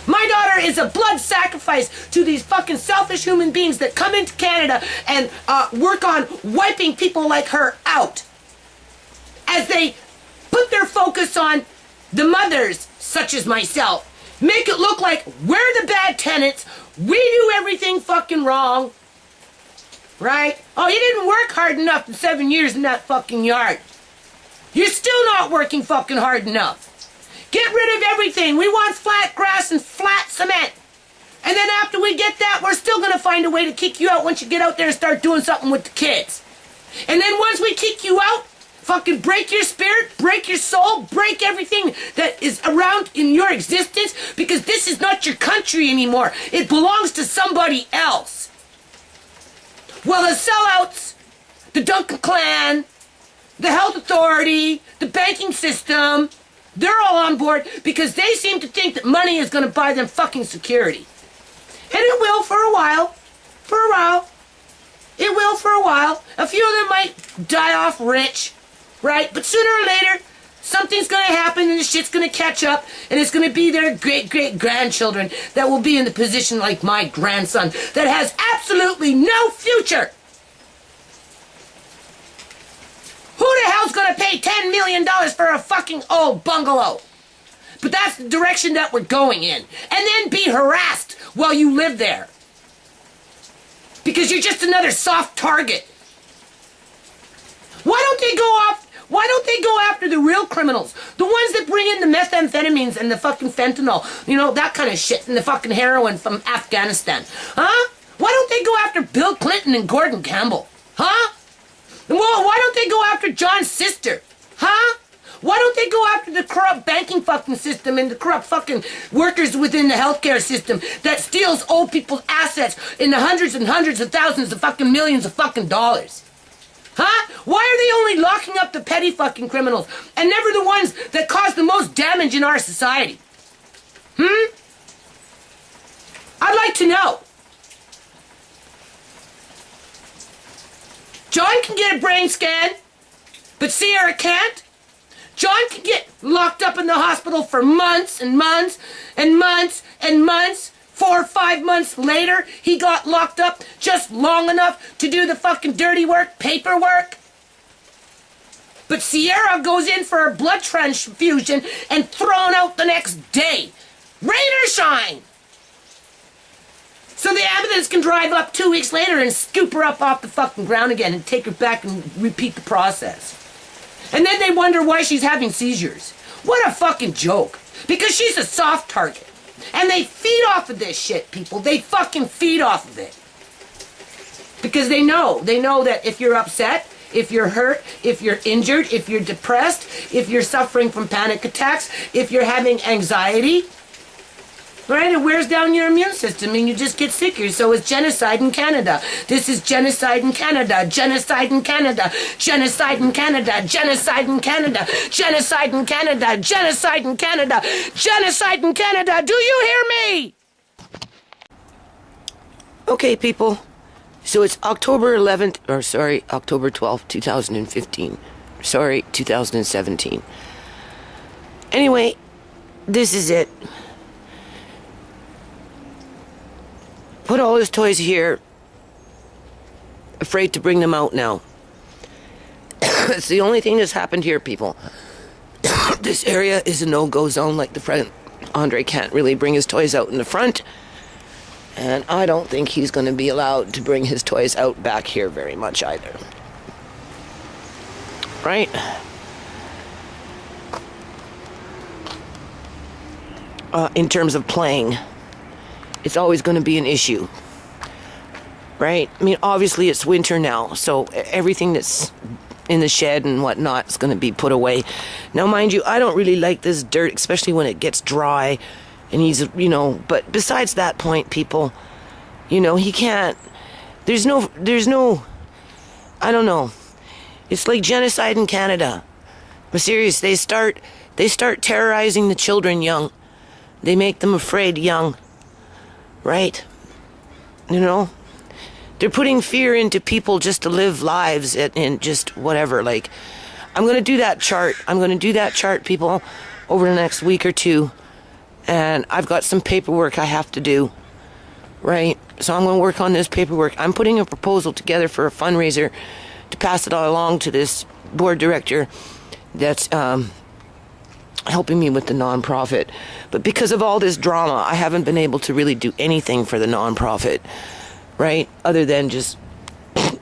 [SPEAKER 3] My daughter is a blood sacrifice to these fucking selfish human beings that come into Canada and work on wiping people like her out. As they put their focus on the mothers, such as myself. Make it look like we're the bad tenants. We do everything fucking wrong. Right? Oh, you didn't work hard enough in 7 years in that fucking yard. You're still not working fucking hard enough. Get rid of everything. We want flat grass and flat cement. And then after we get that, we're still going to find a way to kick you out once you get out there and start doing something with the kids. And then once we kick you out, fucking break your spirit, break your soul, break everything that is around in your existence, because this is not your country anymore. It belongs to somebody else. Well, the sellouts, the Duncan clan, the health authority, the banking system, they're all on board because they seem to think that money is going to buy them fucking security. And it will for a while. For a while. It will for a while. A few of them might die off rich, right? But sooner or later, something's going to happen and the shit's going to catch up, and it's going to be their great-great-grandchildren that will be in the position like my grandson that has absolutely no future. Who the hell's going to pay $10 million for a fucking old bungalow? But that's the direction that we're going in. And then be harassed while you live there. Because you're just another soft target. Why don't they go after the real criminals? The ones that bring in the methamphetamines and the fucking fentanyl, you know, that kind of shit, and the fucking heroin from Afghanistan. Huh? Why don't they go after Bill Clinton and Gordon Campbell? Huh? Well, why don't they go after John's sister? Huh? Why don't they go after the corrupt banking fucking system and the corrupt fucking workers within the healthcare system that steals old people's assets in the hundreds and hundreds of thousands of fucking millions of fucking dollars? Huh? Why are they only locking up the petty fucking criminals and never the ones that cause the most damage in our society? I'd like to know. John can get a brain scan, but Sierra can't. John can get locked up in the hospital for months and months and months and months. 4 or 5 months later, he got locked up just long enough to do the fucking dirty work, paperwork. But Sierra goes in for a blood transfusion and thrown out the next day. Rain or shine. So the ambulance can drive up 2 weeks later and scoop her up off the fucking ground again and take her back and repeat the process. And then they wonder why she's having seizures. What a fucking joke. Because she's a soft target. And they feed off of this shit, people. They fucking feed off of it. Because they know that if you're upset, if you're hurt, if you're injured, if you're depressed, if you're suffering from panic attacks, if you're having anxiety, right? It wears down your immune system and you just get sicker. So it's genocide in Canada. This is genocide in Canada. Genocide in Canada. Genocide in Canada. Genocide in Canada. Genocide in Canada. Genocide in Canada. Genocide in Canada. Do you hear me? Okay, people. So it's October 12th, 2015. 2017. Anyway, this is it. Put all his toys here. Afraid to bring them out now. It's the only thing that's happened here, people. This area is a no-go zone. Like the friend, Andre can't really bring his toys out in the front. And I don't think he's going to be allowed to bring his toys out back here very much either. Right? In terms of playing, it's always going to be an issue, right? I mean, obviously it's winter now, so everything that's in the shed and whatnot is going to be put away. Now, mind you, I don't really like this dirt, especially when it gets dry, and he's, but besides that point, people, he can't, there's no, I don't know. It's like genocide in Canada. But serious, they start terrorizing the children young. They make them afraid young. Right? They're putting fear into people just to live lives and just whatever. Like, I'm going to do that chart, people, over the next week or two. And I've got some paperwork I have to do. Right? So I'm going to work on this paperwork. I'm putting a proposal together for a fundraiser to pass it all along to this board director that's helping me with the nonprofit. But because of all this drama, I haven't been able to really do anything for the nonprofit, right? Other than just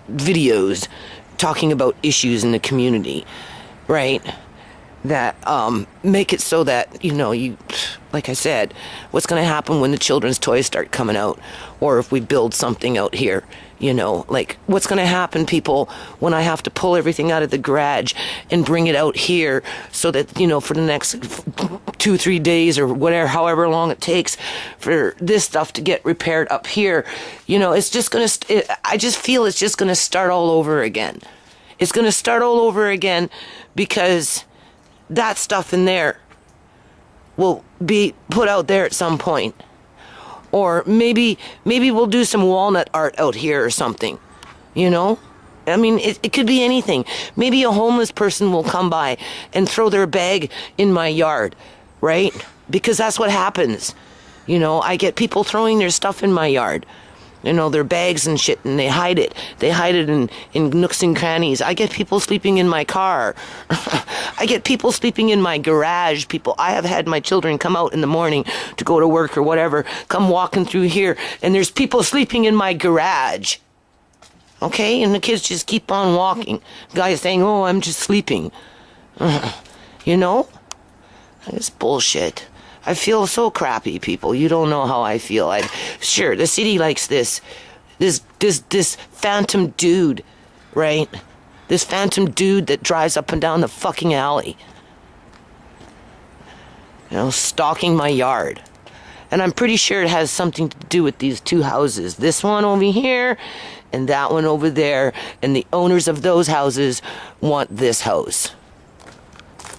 [SPEAKER 3] videos talking about issues in the community, right? That make it so that,
[SPEAKER 1] like I said, what's going to happen when the children's toys start coming out, or if we build something out here, you know, like what's going to happen, people, when I have to pull everything out of the garage and bring it out here so that, you know, for the next 2-3 days or whatever, however long it takes for this stuff to get repaired up here, you know, it's just going to, I just feel it's just going to start all over again. It's going to start all over again because that stuff in there will be put out there at some point. Or maybe we'll do some walnut art out here or something, you know? I mean, it could be anything. Maybe a homeless person will come by and throw their bag in my yard, right? Because that's what happens. You know, I get people throwing their stuff in my yard. You know, their bags and shit, and they hide it. They hide it in nooks and crannies. I get people sleeping in my car. I get people sleeping in my garage. I have had my children come out in the morning to go to work or whatever, come walking through here, and there's people sleeping in my garage. Okay? And the kids just keep on walking. Guys saying, oh, I'm just sleeping. You know? It's bullshit. I feel so crappy, people. You don't know how I feel. Sure, the city likes this phantom dude, right? This phantom dude that drives up and down the fucking alley. You know, stalking my yard. And I'm pretty sure it has something to do with these two houses. This one over here and that one over there. And the owners of those houses want this house.